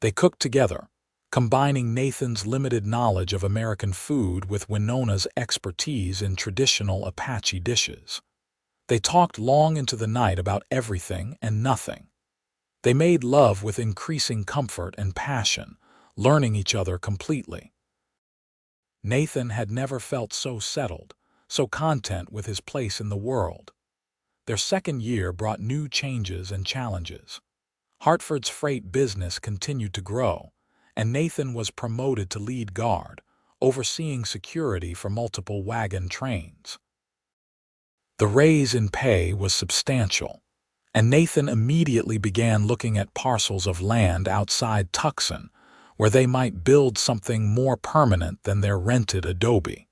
They cooked together, combining Nathan's limited knowledge of American food with Winona's expertise in traditional Apache dishes. They talked long into the night about everything and nothing. They made love with increasing comfort and passion, learning each other completely. Nathan had never felt so settled, so content with his place in the world. Their second year brought new changes and challenges. Hartford's freight business continued to grow, and Nathan was promoted to lead guard, overseeing security for multiple wagon trains. The raise in pay was substantial, and Nathan immediately began looking at parcels of land outside Tucson where they might build something more permanent than their rented adobe.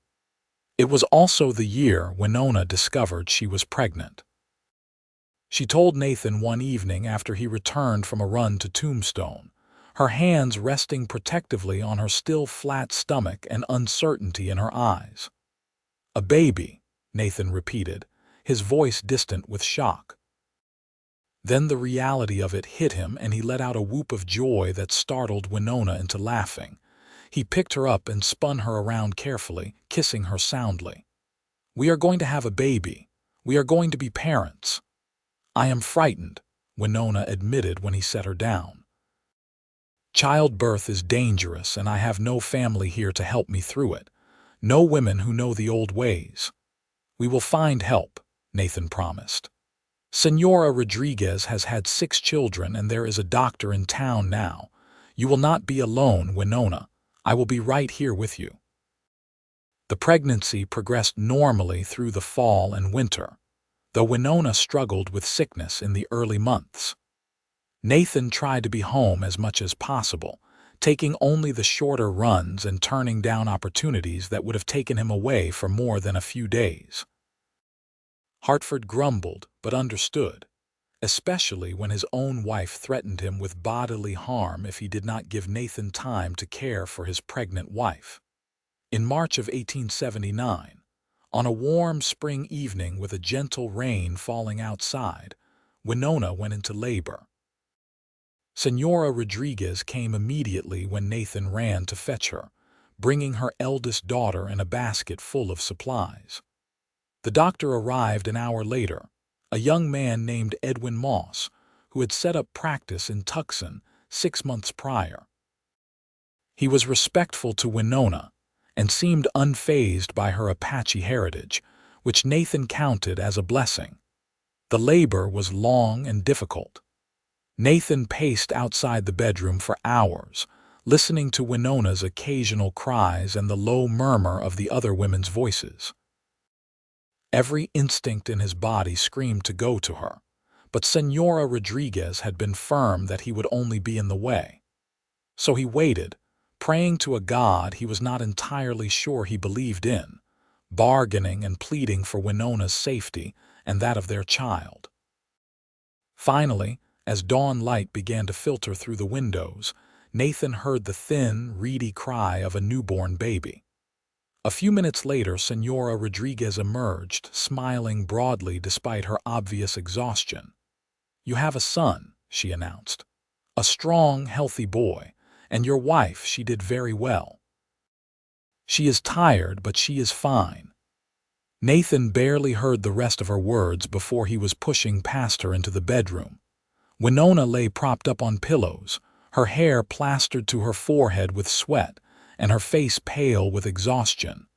It was also the year Winona discovered she was pregnant. She told Nathan one evening after he returned from a run to Tombstone, her hands resting protectively on her still flat stomach and uncertainty in her eyes. "A baby," Nathan repeated, his voice distant with shock. Then the reality of it hit him and he let out a whoop of joy that startled Winona into laughing. He picked her up and spun her around carefully, kissing her soundly. "We are going to have a baby. We are going to be parents." "I am frightened," Winona admitted when he set her down. "Childbirth is dangerous and I have no family here to help me through it. No women who know the old ways." "We will find help," Nathan promised. "Senora Rodriguez has had 6 children and there is a doctor in town now. You will not be alone, Winona. I will be right here with you." The pregnancy progressed normally through the fall and winter, though Winona struggled with sickness in the early months. Nathan tried to be home as much as possible, taking only the shorter runs and turning down opportunities that would have taken him away for more than a few days. Hartford grumbled but understood, especially when his own wife threatened him with bodily harm if he did not give Nathan time to care for his pregnant wife. In March of 1879, on a warm spring evening with a gentle rain falling outside, Winona went into labor. Senora Rodriguez came immediately when Nathan ran to fetch her, bringing her eldest daughter and a basket full of supplies. The doctor arrived an hour later, a young man named Edwin Moss, who had set up practice in Tucson 6 months prior. He was respectful to Winona and seemed unfazed by her Apache heritage, which Nathan counted as a blessing. The labor was long and difficult. Nathan paced outside the bedroom for hours, listening to Winona's occasional cries and the low murmur of the other women's voices. Every instinct in his body screamed to go to her, but Senora Rodriguez had been firm that he would only be in the way. So he waited, praying to a God he was not entirely sure he believed in, bargaining and pleading for Winona's safety and that of their child. Finally, as dawn light began to filter through the windows, Nathan heard the thin, reedy cry of a newborn baby. A few minutes later, Senora Rodriguez emerged, smiling broadly despite her obvious exhaustion. "You have a son," she announced. "A strong, healthy boy, and your wife, she did very well. She is tired, but she is fine." Nathan barely heard the rest of her words before he was pushing past her into the bedroom. Winona lay propped up on pillows, her hair plastered to her forehead with sweat, and her face pale with exhaustion.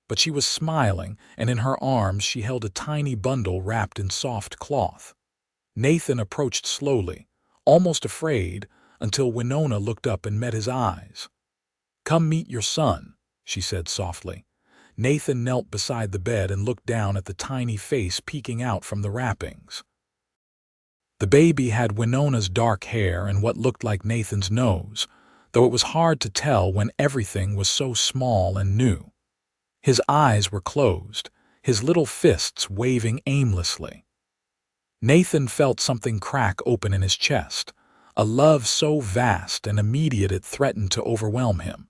But she was smiling, and in her arms she held a tiny bundle wrapped in soft cloth. Nathan approached slowly, almost afraid, until Winona looked up and met his eyes. "Come meet your son," she said softly. Nathan knelt beside the bed and looked down at the tiny face peeking out from the wrappings. The baby had Winona's dark hair and what looked like Nathan's nose, though it was hard to tell when everything was so small and new. His eyes were closed, his little fists waving aimlessly. Nathan felt something crack open in his chest, a love so vast and immediate it threatened to overwhelm him.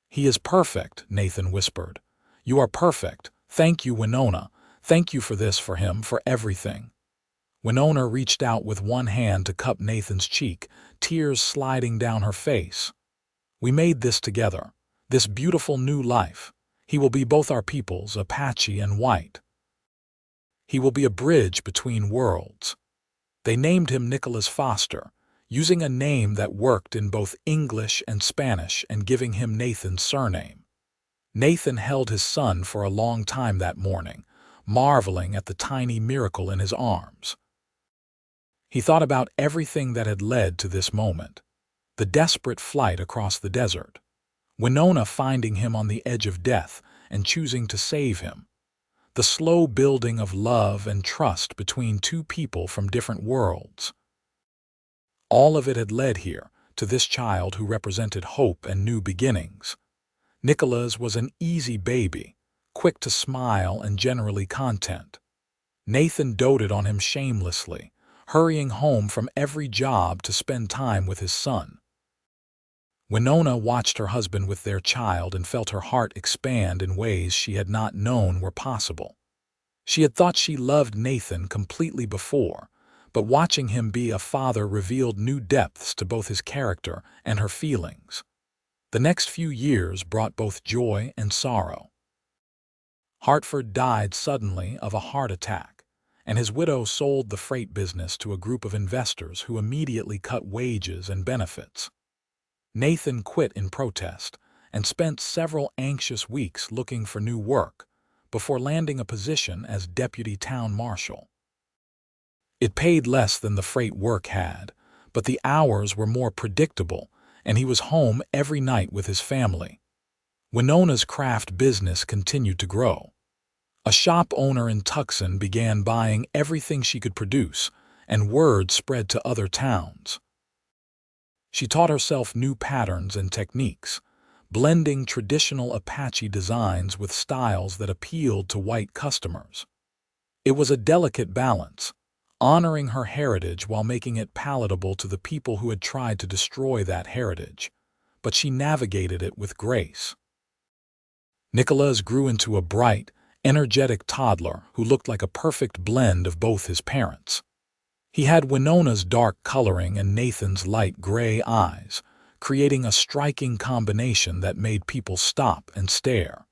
"He is perfect," Nathan whispered. "You are perfect. Thank you, Winona. Thank you for this, for him, for everything." Winona reached out with one hand to cup Nathan's cheek, tears sliding down her face. "We made this together, this beautiful new life. He will be both our peoples, Apache and white. He will be a bridge between worlds." They named him Nicholas Foster, using a name that worked in both English and Spanish and giving him Nathan's surname. Nathan held his son for a long time that morning, marveling at the tiny miracle in his arms. He thought about everything that had led to this moment. The desperate flight across the desert, Winona finding him on the edge of death and choosing to save him, the slow building of love and trust between two people from different worlds. All of it had led here, to this child who represented hope and new beginnings. Nicholas was an easy baby, quick to smile and generally content. Nathan doted on him shamelessly, hurrying home from every job to spend time with his son. Winona watched her husband with their child and felt her heart expand in ways she had not known were possible. She had thought she loved Nathan completely before, but watching him be a father revealed new depths to both his character and her feelings. The next few years brought both joy and sorrow. Hartford died suddenly of a heart attack, and his widow sold the freight business to a group of investors who immediately cut wages and benefits. Nathan quit in protest and spent several anxious weeks looking for new work before landing a position as deputy town marshal. It paid less than the freight work had, but the hours were more predictable, and he was home every night with his family. Winona's craft business continued to grow. A shop owner in Tucson began buying everything she could produce, and word spread to other towns. She taught herself new patterns and techniques, blending traditional Apache designs with styles that appealed to white customers. It was a delicate balance, honoring her heritage while making it palatable to the people who had tried to destroy that heritage, but she navigated it with grace. Nicholas grew into a bright, energetic toddler who looked like a perfect blend of both his parents. He had Winona's dark coloring and Nathan's light gray eyes, creating a striking combination that made people stop and stare.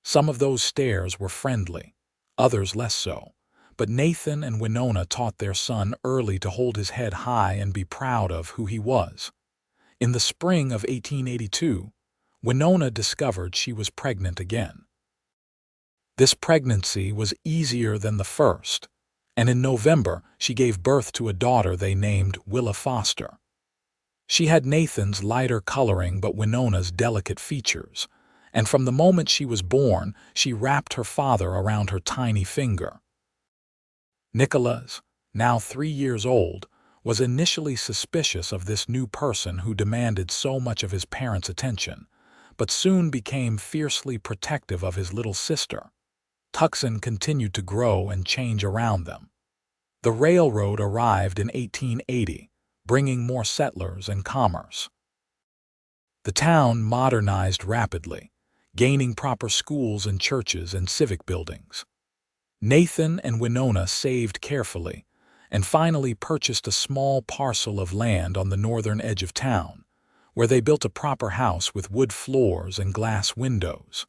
Some of those stares were friendly, others less so, but Nathan and Winona taught their son early to hold his head high and be proud of who he was. In the spring of 1882, Winona discovered she was pregnant again. This pregnancy was easier than the first, and in November she gave birth to a daughter they named Willa Foster. She had Nathan's lighter coloring but Winona's delicate features, and from the moment she was born, she wrapped her father around her tiny finger. Nicholas, now 3 years old, was initially suspicious of this new person who demanded so much of his parents' attention, but soon became fiercely protective of his little sister. Tucson continued to grow and change around them. The railroad arrived in 1880, bringing more settlers and commerce. The town modernized rapidly, gaining proper schools and churches and civic buildings. Nathan and Winona saved carefully and finally purchased a small parcel of land on the northern edge of town, where they built a proper house with wood floors and glass windows.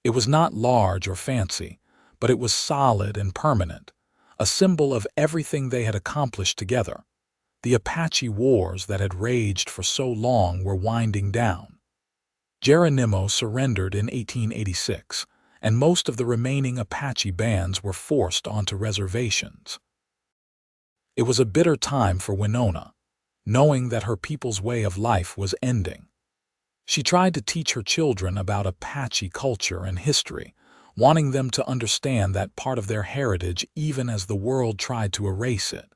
It was not large or fancy, but it was solid and permanent, a symbol of everything they had accomplished together. The Apache wars that had raged for so long were winding down. Geronimo surrendered in 1886, and most of the remaining Apache bands were forced onto reservations. It was a bitter time for Winona, knowing that her people's way of life was ending. She tried to teach her children about Apache culture and history, wanting them to understand that part of their heritage even as the world tried to erase it.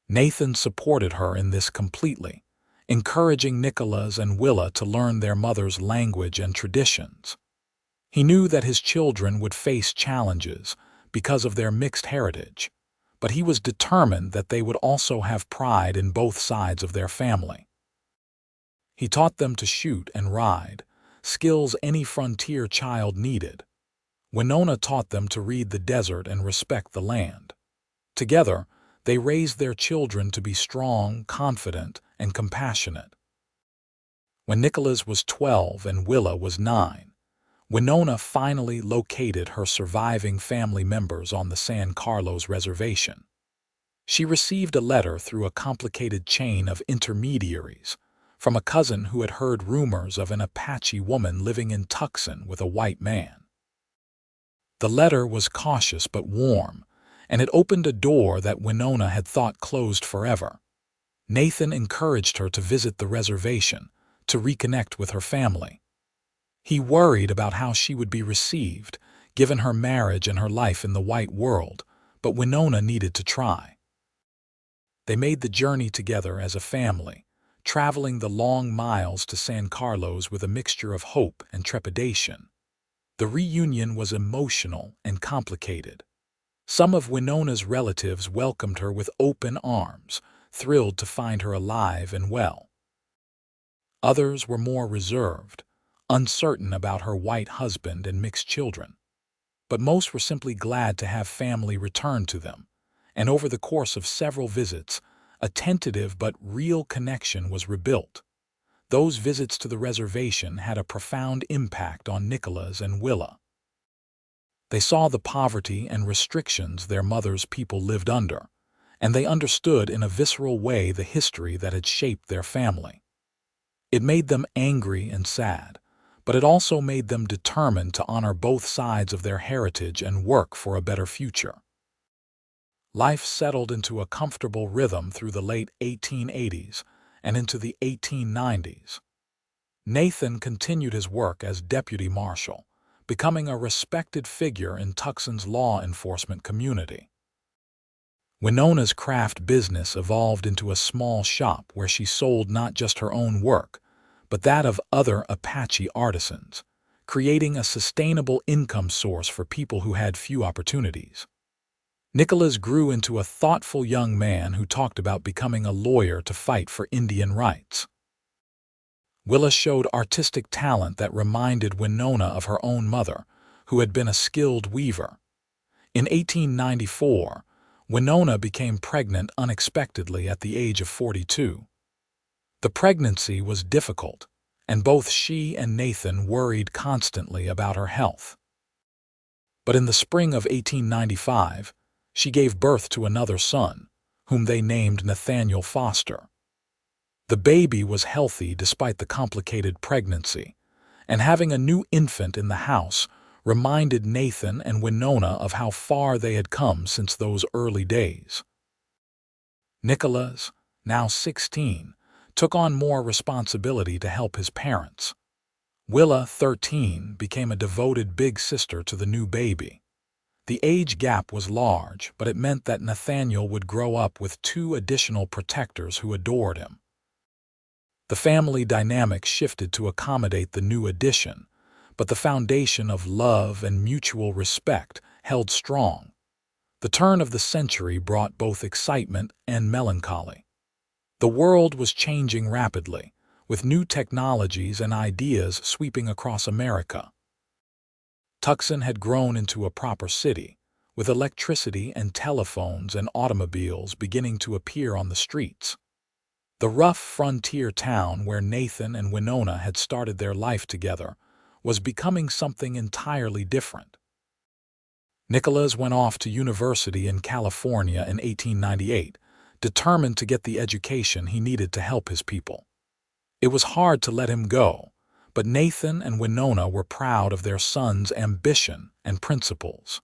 Nathan supported her in this completely, encouraging Nicholas and Willa to learn their mother's language and traditions. He knew that his children would face challenges because of their mixed heritage, but he was determined that they would also have pride in both sides of their family. He taught them to shoot and ride, skills any frontier child needed. Winona taught them to read the desert and respect the land. Together, they raised their children to be strong, confident, and compassionate. When Nicholas was 12 and Willa was 9, Winona finally located her surviving family members on the San Carlos reservation. She received a letter through a complicated chain of intermediaries from a cousin who had heard rumors of an Apache woman living in Tucson with a white man. The letter was cautious but warm, and it opened a door that Winona had thought closed forever. Nathan encouraged her to visit the reservation, to reconnect with her family. He worried about how she would be received, given her marriage and her life in the white world, but Winona needed to try. They made the journey together as a family, traveling the long miles to San Carlos with a mixture of hope and trepidation. The reunion was emotional and complicated. Some of Winona's relatives welcomed her with open arms, thrilled to find her alive and well. Others were more reserved, uncertain about her white husband and mixed children. But most were simply glad to have family return to them, and over the course of several visits, a tentative but real connection was rebuilt. Those visits to the reservation had a profound impact on Nicholas and Willa. They saw the poverty and restrictions their mother's people lived under, and they understood in a visceral way the history that had shaped their family. It made them angry and sad, but it also made them determined to honor both sides of their heritage and work for a better future. Life settled into a comfortable rhythm through the late 1880s and into the 1890s. Nathan continued his work as deputy marshal, becoming a respected figure in Tucson's law enforcement community. Winona's craft business evolved into a small shop where she sold not just her own work, but that of other Apache artisans, creating a sustainable income source for people who had few opportunities. Nicholas grew into a thoughtful young man who talked about becoming a lawyer to fight for Indian rights. Willa showed artistic talent that reminded Winona of her own mother, who had been a skilled weaver. In 1894, Winona became pregnant unexpectedly at the age of 42. The pregnancy was difficult, and both she and Nathan worried constantly about her health. But in the spring of 1895, she gave birth to another son, whom they named Nathaniel Foster. The baby was healthy despite the complicated pregnancy, and having a new infant in the house reminded Nathan and Winona of how far they had come since those early days. Nicholas, now 16, took on more responsibility to help his parents. Willa, 13, became a devoted big sister to the new baby. The age gap was large, but it meant that Nathaniel would grow up with 2 additional protectors who adored him. The family dynamic shifted to accommodate the new addition, but the foundation of love and mutual respect held strong. The turn of the century brought both excitement and melancholy. The world was changing rapidly, with new technologies and ideas sweeping across America. Tucson had grown into a proper city, with electricity and telephones and automobiles beginning to appear on the streets. The rough frontier town where Nathan and Winona had started their life together was becoming something entirely different. Nicholas went off to university in California in 1898, determined to get the education he needed to help his people. It was hard to let him go, but Nathan and Winona were proud of their son's ambition and principles.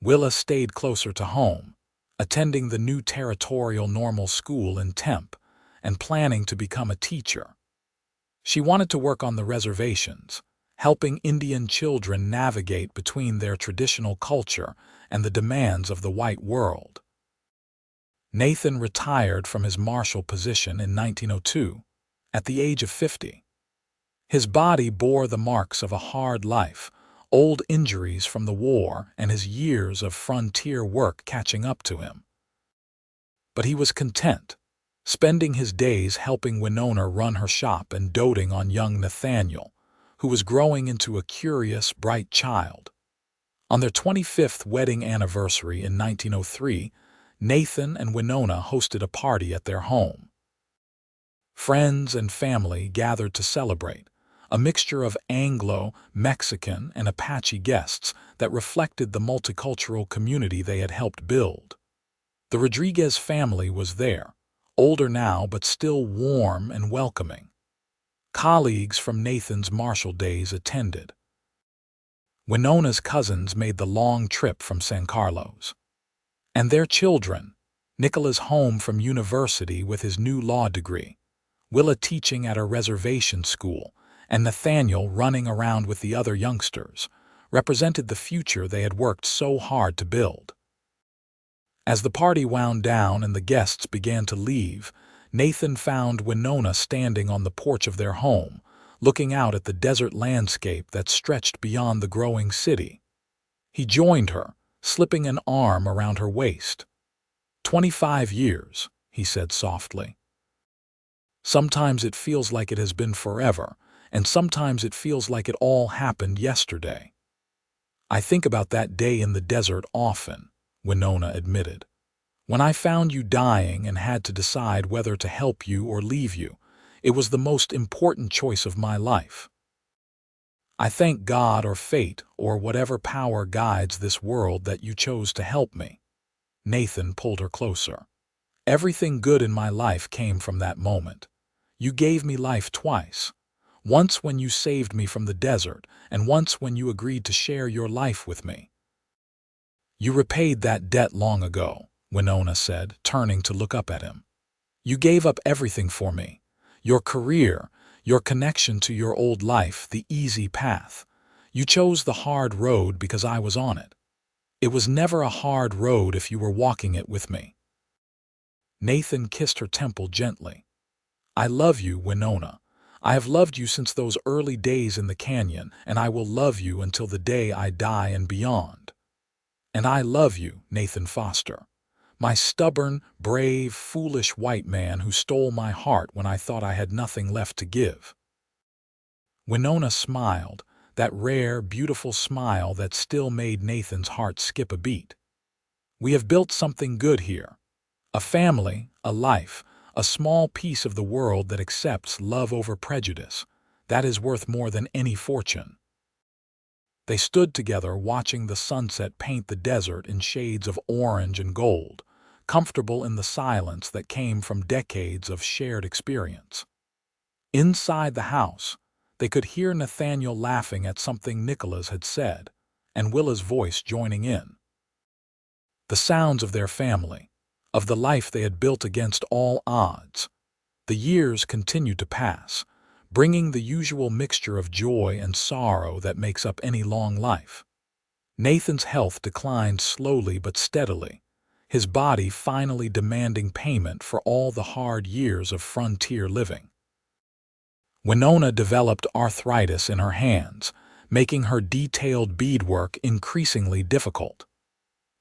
Willa stayed closer to home, attending the new territorial normal school in Tempe and planning to become a teacher. She wanted to work on the reservations, helping Indian children navigate between their traditional culture and the demands of the white world. Nathan retired from his marshal position in 1902, at the age of 50. His body bore the marks of a hard life, old injuries from the war and his years of frontier work catching up to him. But he was content, spending his days helping Winona run her shop and doting on young Nathaniel, who was growing into a curious, bright child. On their 25th wedding anniversary in 1903, Nathan and Winona hosted a party at their home. Friends and family gathered to celebrate, a mixture of Anglo, Mexican, and Apache guests that reflected the multicultural community they had helped build. The Rodriguez family was there, older now but still warm and welcoming. Colleagues from Nathan's marshal days attended. Winona's cousins made the long trip from San Carlos. And their children, Nicholas home from university with his new law degree, Willa teaching at a reservation school, and Nathaniel running around with the other youngsters, represented the future they had worked so hard to build. As the party wound down and the guests began to leave, Nathan found Winona standing on the porch of their home, looking out at the desert landscape that stretched beyond the growing city. He joined her, slipping an arm around her waist. 25 years, he said softly. Sometimes it feels like it has been forever, and sometimes it feels like it all happened yesterday. I think about that day in the desert often, Winona admitted. When I found you dying and had to decide whether to help you or leave you, it was the most important choice of my life. I thank God or fate or whatever power guides this world that you chose to help me. Nathan pulled her closer. Everything good in my life came from that moment. You gave me life twice. Once when you saved me from the desert, and once when you agreed to share your life with me. You repaid that debt long ago, Winona said, turning to look up at him. You gave up everything for me. Your career, your connection to your old life, the easy path. You chose the hard road because I was on it. It was never a hard road if you were walking it with me. Nathan kissed her temple gently. I love you, Winona. I have loved you since those early days in the canyon, and I will love you until the day I die and beyond. And I love you, Nathan Foster. My stubborn, brave, foolish white man who stole my heart when I thought I had nothing left to give. Winona smiled, that rare, beautiful smile that still made Nathan's heart skip a beat. We have built something good here. A family, a life, a small piece of the world that accepts love over prejudice. That is worth more than any fortune." They stood together watching the sunset paint the desert in shades of orange and gold, comfortable in the silence that came from decades of shared experience. Inside the house, they could hear Nathaniel laughing at something Nicholas had said, and Willa's voice joining in. The sounds of their family, of the life they had built against all odds. The years continued to pass, bringing the usual mixture of joy and sorrow that makes up any long life. Nathan's health declined slowly but steadily, his body finally demanding payment for all the hard years of frontier living. Winona developed arthritis in her hands, making her detailed beadwork increasingly difficult.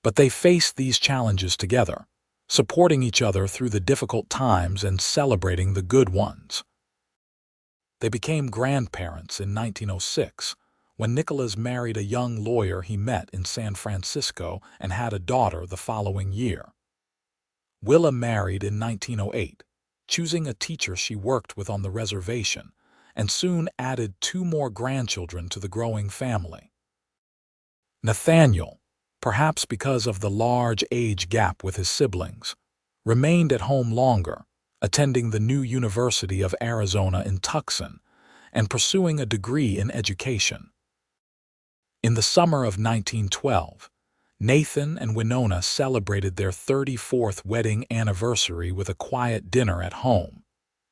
But they faced these challenges together, supporting each other through the difficult times and celebrating the good ones. They became grandparents in 1906, when Nicholas married a young lawyer he met in San Francisco and had a daughter the following year. Willa married in 1908, choosing a teacher she worked with on the reservation, and soon added 2 more grandchildren to the growing family. Nathaniel, perhaps because of the large age gap with his siblings, remained at home longer, attending the new University of Arizona in Tucson and pursuing a degree in education. In the summer of 1912, Nathan and Winona celebrated their 34th wedding anniversary with a quiet dinner at home,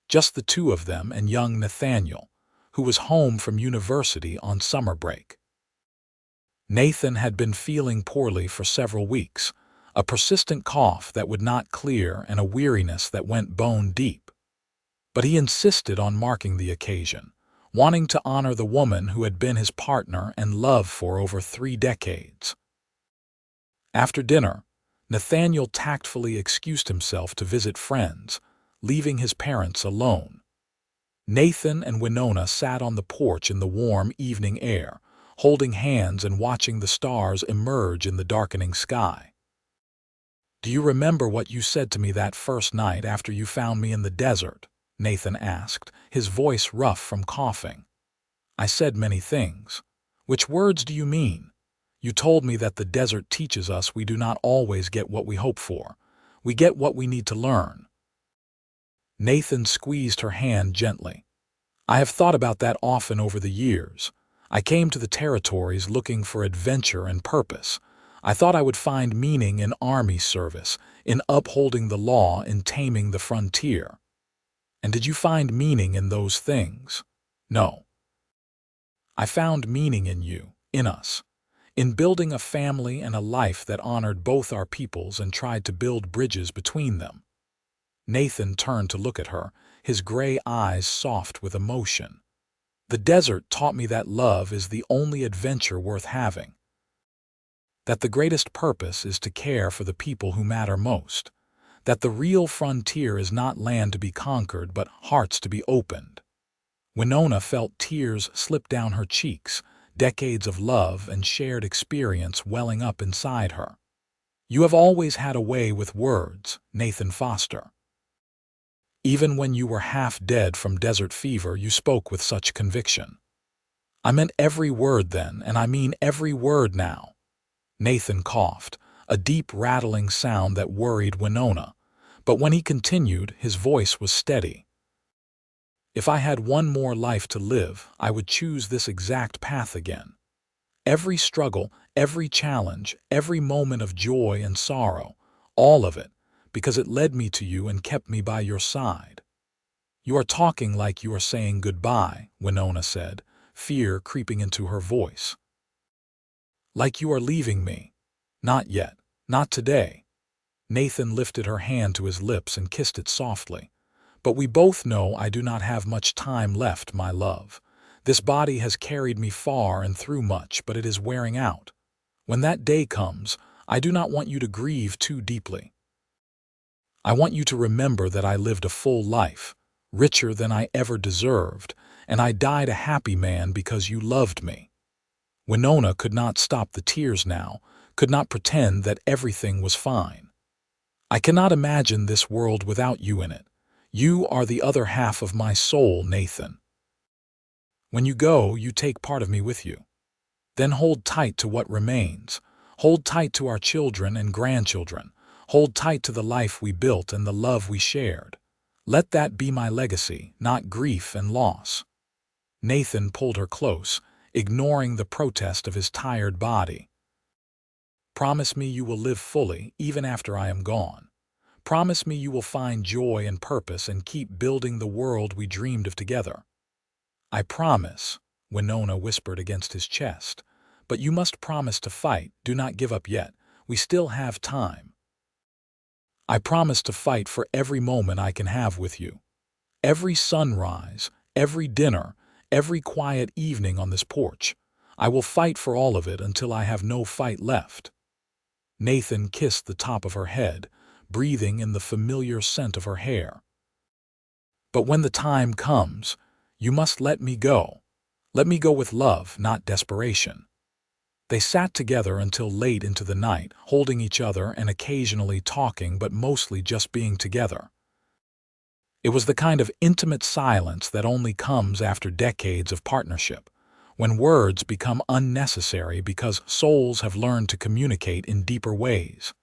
just the 2 of them and young Nathaniel, who was home from university on summer break. Nathan had been feeling poorly for several weeks, a persistent cough that would not clear and a weariness that went bone deep. But he insisted on marking the occasion, wanting to honor the woman who had been his partner and love for over 3 decades. After dinner, Nathaniel tactfully excused himself to visit friends, leaving his parents alone. Nathan and Winona sat on the porch in the warm evening air, holding hands and watching the stars emerge in the darkening sky. "Do you remember what you said to me that first night after you found me in the desert?" Nathan asked, his voice rough from coughing. "I said many things. Which words do you mean? You told me that the desert teaches us we do not always get what we hope for. We get what we need to learn." Nathan squeezed her hand gently. "I have thought about that often over the years. I came to the territories looking for adventure and purpose. I thought I would find meaning in army service, in upholding the law, in taming the frontier. And did you find meaning in those things? No. I found meaning in you, in us, in building a family and a life that honored both our peoples and tried to build bridges between them." Nathan turned to look at her, his gray eyes soft with emotion. "The desert taught me that love is the only adventure worth having. That the greatest purpose is to care for the people who matter most. That the real frontier is not land to be conquered, but hearts to be opened." Winona felt tears slip down her cheeks, decades of love and shared experience welling up inside her. "You have always had a way with words, Nathan Foster. Even when you were half dead from desert fever, you spoke with such conviction." "I meant every word then, and I mean every word now." Nathan coughed, a deep rattling sound that worried Winona, but when he continued, his voice was steady. "If I had one more life to live, I would choose this exact path again. Every struggle, every challenge, every moment of joy and sorrow, all of it, because it led me to you and kept me by your side." "You are talking like you are saying goodbye," Winona said, fear creeping into her voice. "Like you are leaving me." "Not yet. Not today." Nathan lifted her hand to his lips and kissed it softly. "But we both know I do not have much time left, my love. This body has carried me far and through much, but it is wearing out. When that day comes, I do not want you to grieve too deeply. I want you to remember that I lived a full life, richer than I ever deserved, and I died a happy man because you loved me." Winona could not stop the tears now, could not pretend that everything was fine. I cannot imagine this world without you in it. You are the other half of my soul, Nathan. When you go, you take part of me with you. Then hold tight to what remains. Hold tight to our children and grandchildren. Hold tight to the life we built and the love we shared. Let that be my legacy, not grief and loss. Nathan pulled her close, ignoring the protest of his tired body. Promise me you will live fully, even after I am gone. Promise me you will find joy and purpose and keep building the world we dreamed of together. I promise, Winona whispered against his chest. But you must promise to fight. Do not give up yet. We still have time. I promise to fight for every moment I can have with you. Every sunrise, every dinner, every quiet evening on this porch. I will fight for all of it until I have no fight left. Nathan kissed the top of her head, breathing in the familiar scent of her hair. But when the time comes, you must let me go. Let me go with love, not desperation. They sat together until late into the night, holding each other and occasionally talking, but mostly just being together. It was the kind of intimate silence that only comes after decades of partnership, when words become unnecessary because souls have learned to communicate in deeper ways.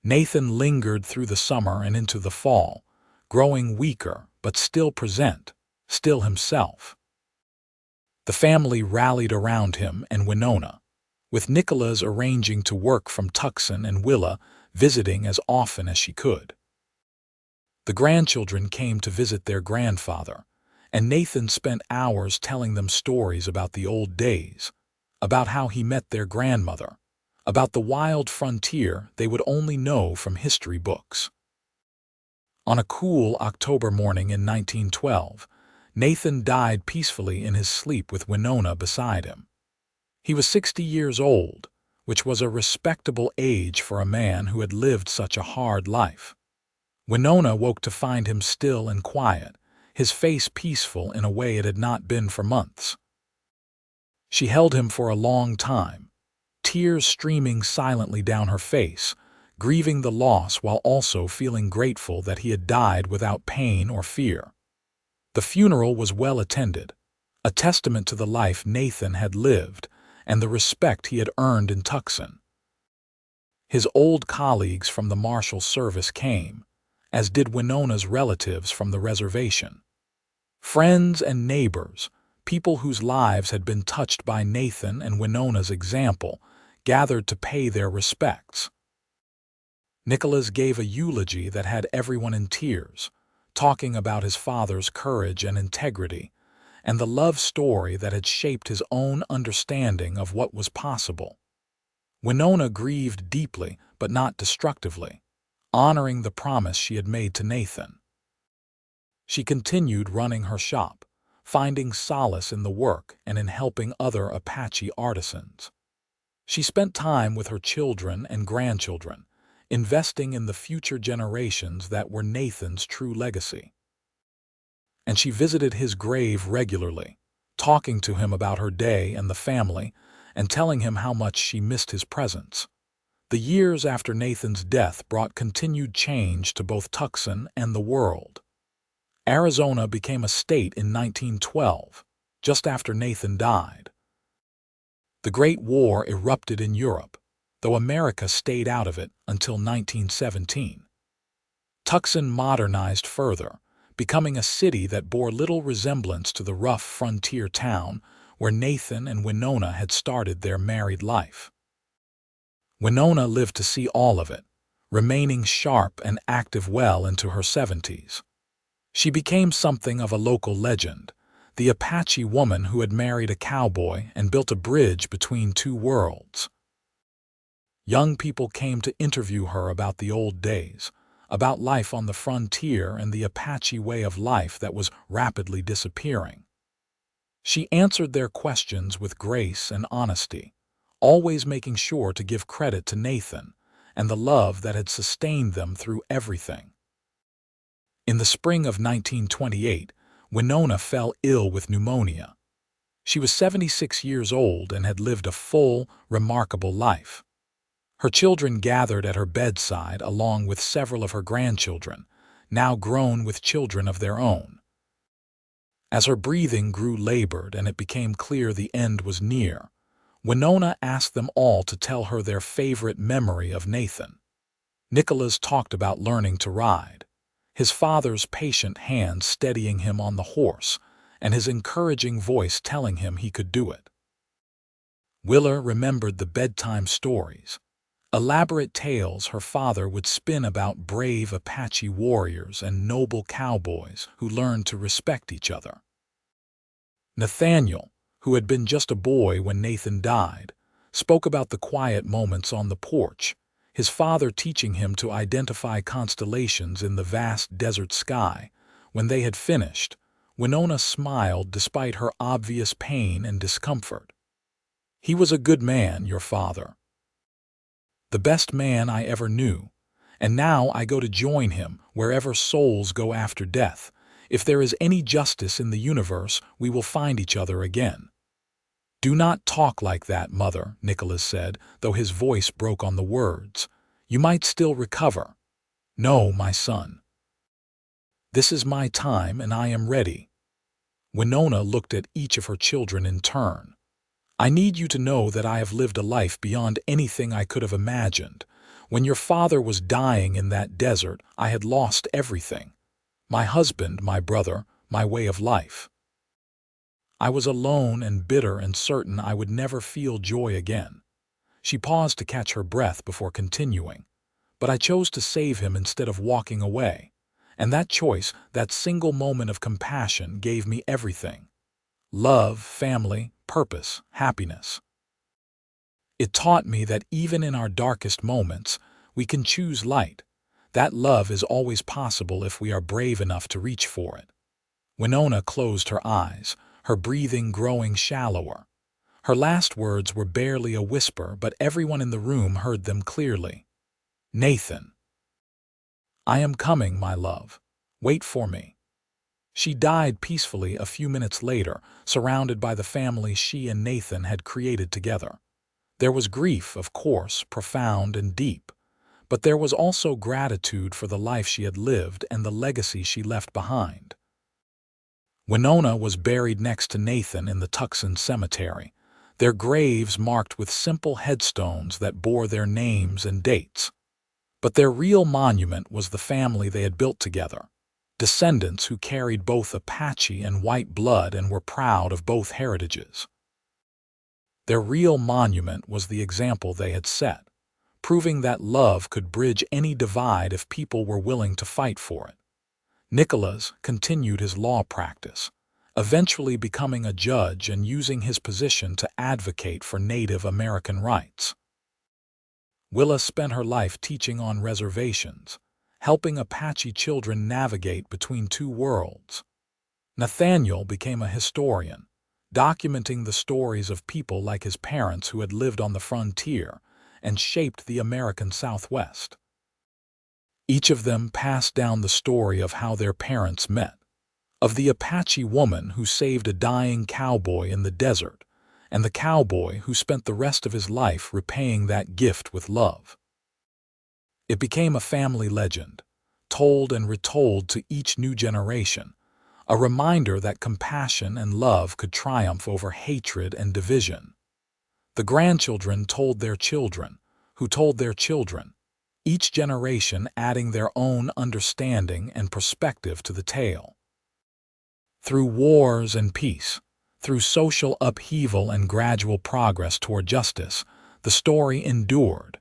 Nathan lingered through the summer and into the fall, growing weaker but still present, still himself. The family rallied around him and Winona, with Nicholas arranging to work from Tucson and Willa visiting as often as she could. The grandchildren came to visit their grandfather, and Nathan spent hours telling them stories about the old days, about how he met their grandmother, about the wild frontier they would only know from history books. On a cool October morning in 1912, Nathan died peacefully in his sleep with Winona beside him. He was 60 years old, which was a respectable age for a man who had lived such a hard life. Winona woke to find him still and quiet, his face peaceful in a way it had not been for months. She held him for a long time, tears streaming silently down her face, grieving the loss while also feeling grateful that he had died without pain or fear. The funeral was well attended, a testament to the life Nathan had lived and the respect he had earned in Tucson. His old colleagues from the Marshal Service came, as did Winona's relatives from the reservation. Friends and neighbors, people whose lives had been touched by Nathan and Winona's example, gathered to pay their respects. Nicholas gave a eulogy that had everyone in tears, talking about his father's courage and integrity, and the love story that had shaped his own understanding of what was possible. Winona grieved deeply, but not destructively, honoring the promise she had made to Nathan. She continued running her shop, finding solace in the work and in helping other Apache artisans. She spent time with her children and grandchildren, investing in the future generations that were Nathan's true legacy. And she visited his grave regularly, talking to him about her day and the family, and telling him how much she missed his presence. The years after Nathan's death brought continued change to both Tucson and the world. Arizona became a state in 1912, just after Nathan died. The Great War erupted in Europe, though America stayed out of it until 1917. Tucson modernized further, becoming a city that bore little resemblance to the rough frontier town where Nathan and Winona had started their married life. Winona lived to see all of it, remaining sharp and active well into her 70s. She became something of a local legend, the Apache woman who had married a cowboy and built a bridge between two worlds. Young people came to interview her about the old days, about life on the frontier and the Apache way of life that was rapidly disappearing. She answered their questions with grace and honesty, always making sure to give credit to Nathan and the love that had sustained them through everything. In the spring of 1928, Winona fell ill with pneumonia. She was 76 years old and had lived a full, remarkable life. Her children gathered at her bedside along with several of her grandchildren, now grown with children of their own. As her breathing grew labored and it became clear the end was near, Winona asked them all to tell her their favorite memory of Nathan. Nicholas talked about learning to ride, his father's patient hand steadying him on the horse, and his encouraging voice telling him he could do it. Willa remembered the bedtime stories, elaborate tales her father would spin about brave Apache warriors and noble cowboys who learned to respect each other. Nathaniel, who had been just a boy when Nathan died, spoke about the quiet moments on the porch, his father teaching him to identify constellations in the vast desert sky. When they had finished, Winona smiled despite her obvious pain and discomfort. "He was a good man, your father. The best man I ever knew, and now I go to join him wherever souls go after death. If there is any justice in the universe, we will find each other again." "Do not talk like that, Mother," Nicholas said, though his voice broke on the words. "You might still recover." "No, my son. This is my time and I am ready." Winona looked at each of her children in turn. "I need you to know that I have lived a life beyond anything I could have imagined. When your father was dying in that desert, I had lost everything. My husband, my brother, my way of life. I was alone and bitter and certain I would never feel joy again." She paused to catch her breath before continuing. "But I chose to save him instead of walking away. And that choice, that single moment of compassion, gave me everything. Love, family, purpose, happiness. It taught me that even in our darkest moments, we can choose light. That love is always possible if we are brave enough to reach for it." Winona closed her eyes, her breathing growing shallower. Her last words were barely a whisper, but everyone in the room heard them clearly. "Nathan. I am coming, my love. Wait for me." She died peacefully a few minutes later, surrounded by the family she and Nathan had created together. There was grief, of course, profound and deep, but there was also gratitude for the life she had lived and the legacy she left behind. Winona was buried next to Nathan in the Tucson cemetery, their graves marked with simple headstones that bore their names and dates. But their real monument was the family they had built together, descendants who carried both Apache and white blood and were proud of both heritages. Their real monument was the example they had set, proving that love could bridge any divide if people were willing to fight for it. Nicholas continued his law practice, eventually becoming a judge and using his position to advocate for Native American rights. Willa spent her life teaching on reservations, helping Apache children navigate between two worlds. Nathaniel became a historian, documenting the stories of people like his parents who had lived on the frontier and shaped the American Southwest. Each of them passed down the story of how their parents met, of the Apache woman who saved a dying cowboy in the desert, and the cowboy who spent the rest of his life repaying that gift with love. It became a family legend, told and retold to each new generation, a reminder that compassion and love could triumph over hatred and division. The grandchildren told their children, who told their children, each generation adding their own understanding and perspective to the tale. Through wars and peace, through social upheaval and gradual progress toward justice, the story endured.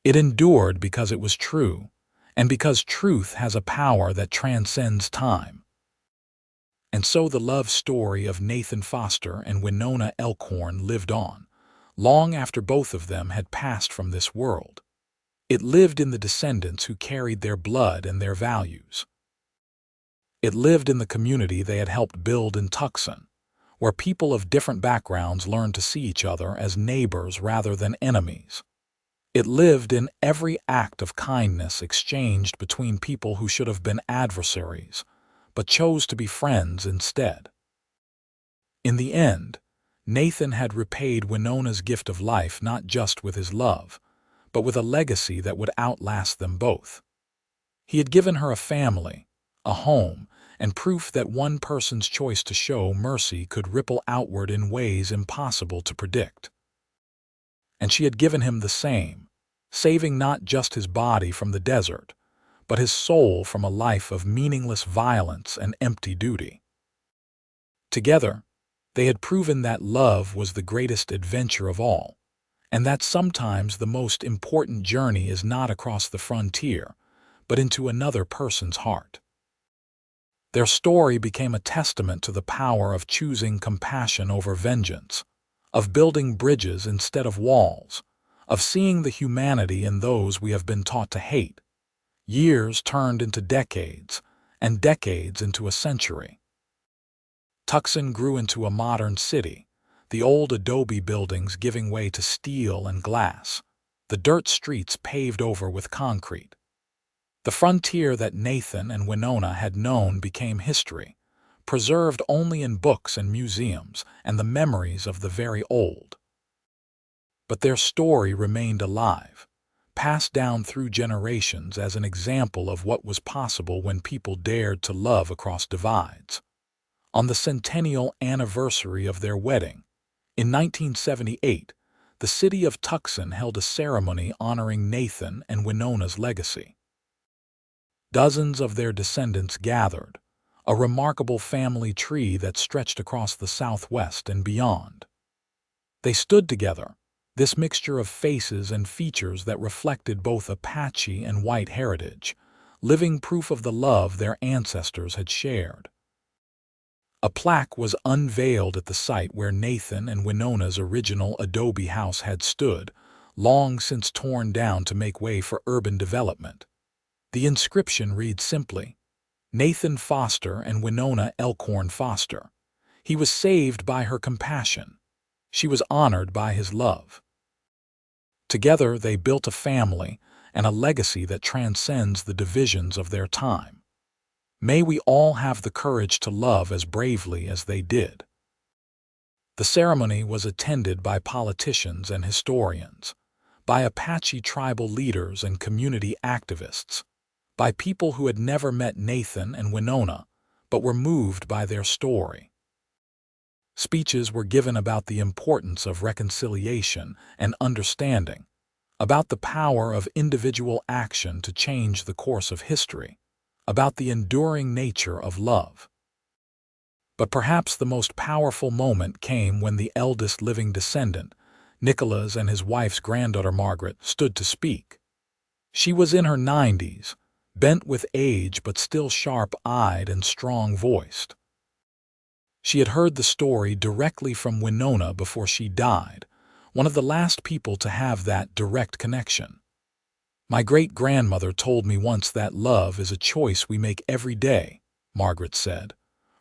It endured because it was true, and because truth has a power that transcends time. And so the love story of Nathan Foster and Winona Elkhorn lived on, long after both of them had passed from this world. It lived in the descendants who carried their blood and their values. It lived in the community they had helped build in Tucson, where people of different backgrounds learned to see each other as neighbors rather than enemies. It lived in every act of kindness exchanged between people who should have been adversaries, but chose to be friends instead. In the end, Nathan had repaid Winona's gift of life not just with his love, but with a legacy that would outlast them both. He had given her a family, a home, and proof that one person's choice to show mercy could ripple outward in ways impossible to predict. And she had given him the same, saving not just his body from the desert, but his soul from a life of meaningless violence and empty duty. Together, they had proven that love was the greatest adventure of all, and that sometimes the most important journey is not across the frontier, but into another person's heart. Their story became a testament to the power of choosing compassion over vengeance, of building bridges instead of walls, of seeing the humanity in those we have been taught to hate. Years turned into decades, and decades into a century. Tucson grew into a modern city, the old adobe buildings giving way to steel and glass, the dirt streets paved over with concrete. The frontier that Nathan and Winona had known became history, preserved only in books and museums and the memories of the very old. But their story remained alive, passed down through generations as an example of what was possible when people dared to love across divides. On the centennial anniversary of their wedding, in 1978, the city of Tucson held a ceremony honoring Nathan and Winona's legacy. Dozens of their descendants gathered, a remarkable family tree that stretched across the Southwest and beyond. They stood together, this mixture of faces and features that reflected both Apache and white heritage, living proof of the love their ancestors had shared. A plaque was unveiled at the site where Nathan and Winona's original adobe house had stood, long since torn down to make way for urban development. The inscription reads simply, "Nathan Foster and Winona Elkhorn Foster. He was saved by her compassion. She was honored by his love." Together they built a family and a legacy that transcends the divisions of their time. May we all have the courage to love as bravely as they did. The ceremony was attended by politicians and historians, by Apache tribal leaders and community activists, by people who had never met Nathan and Winona, but were moved by their story. Speeches were given about the importance of reconciliation and understanding, about the power of individual action to change the course of history, about the enduring nature of love. But perhaps the most powerful moment came when the eldest living descendant, Nicholas, and his wife's granddaughter Margaret, stood to speak. She was in her 90s, bent with age but still sharp-eyed and strong-voiced. She had heard the story directly from Winona before she died, one of the last people to have that direct connection. "My great-grandmother told me once that love is a choice we make every day," Margaret said,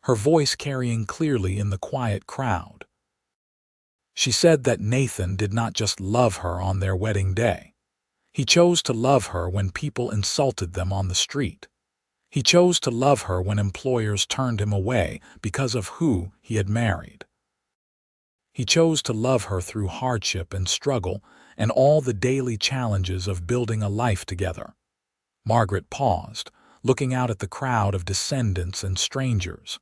her voice carrying clearly in the quiet crowd. She said that Nathan did not just love her on their wedding day. He chose to love her when people insulted them on the street. He chose to love her when employers turned him away because of who he had married. He chose to love her through hardship and struggle and all the daily challenges of building a life together. Margaret paused, looking out at the crowd of descendants and strangers,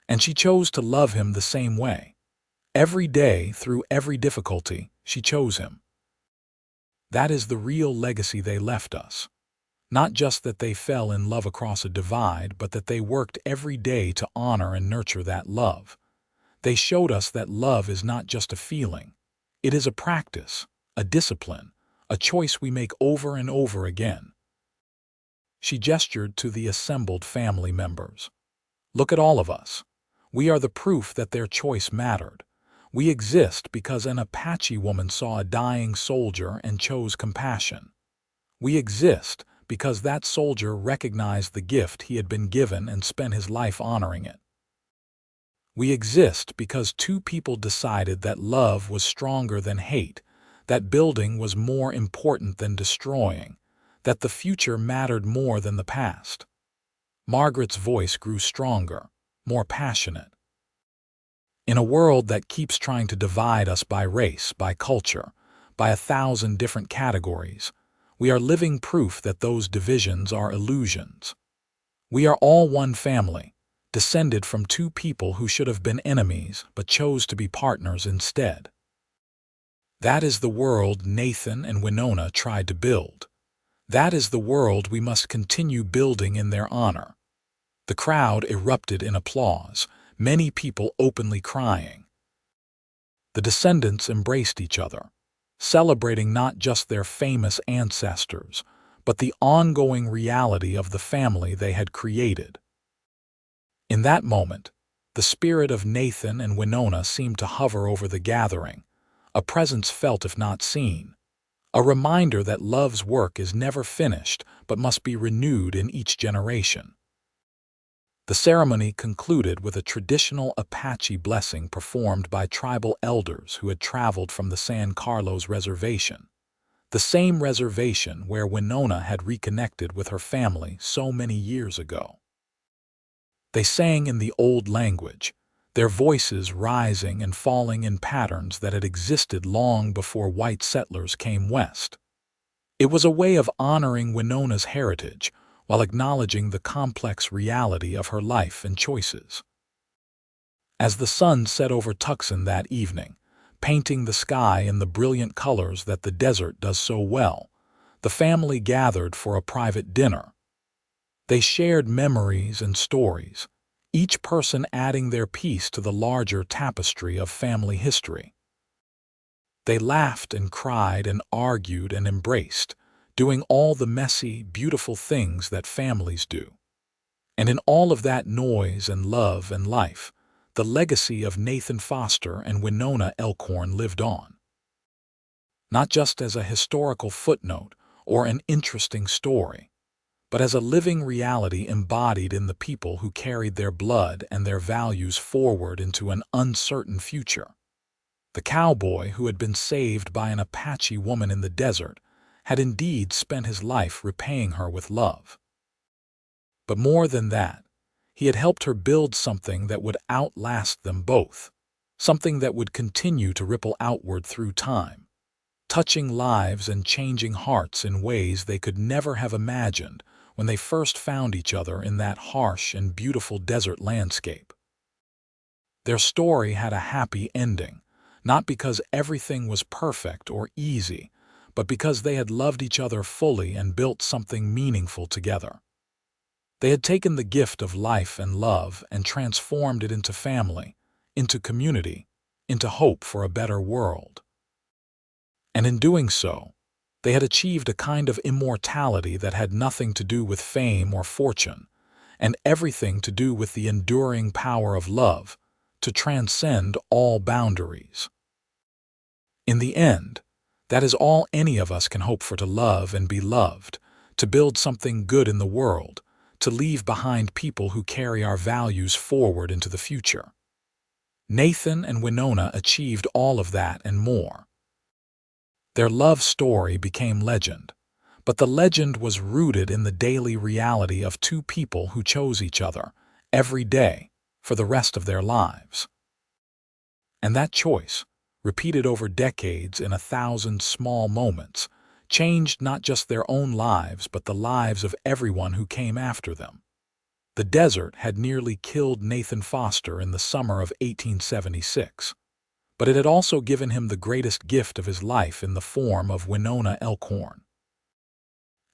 and she chose to love him the same way. Every day, through every difficulty, she chose him. That is the real legacy they left us. Not just that they fell in love across a divide, but that they worked every day to honor and nurture that love. They showed us that love is not just a feeling. It is a practice, a discipline, a choice we make over and over again. She gestured to the assembled family members. "Look at all of us. We are the proof that their choice mattered. We exist because an Apache woman saw a dying soldier and chose compassion. We exist because that soldier recognized the gift he had been given and spent his life honoring it. We exist because two people decided that love was stronger than hate, that building was more important than destroying, that the future mattered more than the past." Margaret's voice grew stronger, more passionate. "In a world that keeps trying to divide us by race, by culture, by 1,000 different categories, we are living proof that those divisions are illusions. We are all one family, descended from two people who should have been enemies but chose to be partners instead. That is the world Nathan and Winona tried to build. That is the world we must continue building in their honor. The crowd erupted in applause, many people openly crying. The descendants embraced each other, celebrating not just their famous ancestors, but the ongoing reality of the family they had created. In that moment, the spirit of Nathan and Winona seemed to hover over the gathering, a presence felt if not seen, a reminder that love's work is never finished but must be renewed in each generation. The ceremony concluded with a traditional Apache blessing performed by tribal elders who had traveled from the San Carlos Reservation, the same reservation where Winona had reconnected with her family so many years ago. They sang in the old language, their voices rising and falling in patterns that had existed long before white settlers came west. It was a way of honoring Winona's heritage while acknowledging the complex reality of her life and choices. As the sun set over Tucson that evening, painting the sky in the brilliant colors that the desert does so well, the family gathered for a private dinner. They shared memories and stories, each person adding their piece to the larger tapestry of family history. They laughed and cried and argued and embraced, doing all the messy, beautiful things that families do. And in all of that noise and love and life, the legacy of Nathan Foster and Winona Elkhorn lived on. Not just as a historical footnote or an interesting story, but as a living reality embodied in the people who carried their blood and their values forward into an uncertain future. The cowboy who had been saved by an Apache woman in the desert had indeed spent his life repaying her with love. But more than that, he had helped her build something that would outlast them both, something that would continue to ripple outward through time, touching lives and changing hearts in ways they could never have imagined when they first found each other in that harsh and beautiful desert landscape. Their story had a happy ending, not because everything was perfect or easy, but because they had loved each other fully and built something meaningful together. They had taken the gift of life and love and transformed it into family, into community, into hope for a better world. And in doing so, they had achieved a kind of immortality that had nothing to do with fame or fortune, and everything to do with the enduring power of love to transcend all boundaries. In the end, that is all any of us can hope for: to love and be loved, to build something good in the world, to leave behind people who carry our values forward into the future. Nathan and Winona achieved all of that and more. Their love story became legend, but the legend was rooted in the daily reality of two people who chose each other every day for the rest of their lives. And that choice, repeated over decades in 1,000 small moments, changed not just their own lives but the lives of everyone who came after them. The desert had nearly killed Nathan Foster in the summer of 1876, but it had also given him the greatest gift of his life in the form of Winona Elkhorn.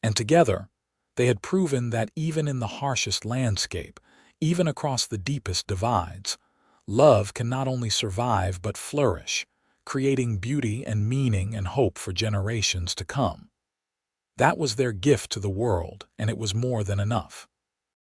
And together, they had proven that even in the harshest landscape, even across the deepest divides, love can not only survive but flourish, creating beauty and meaning and hope for generations to come. That was their gift to the world, and it was more than enough.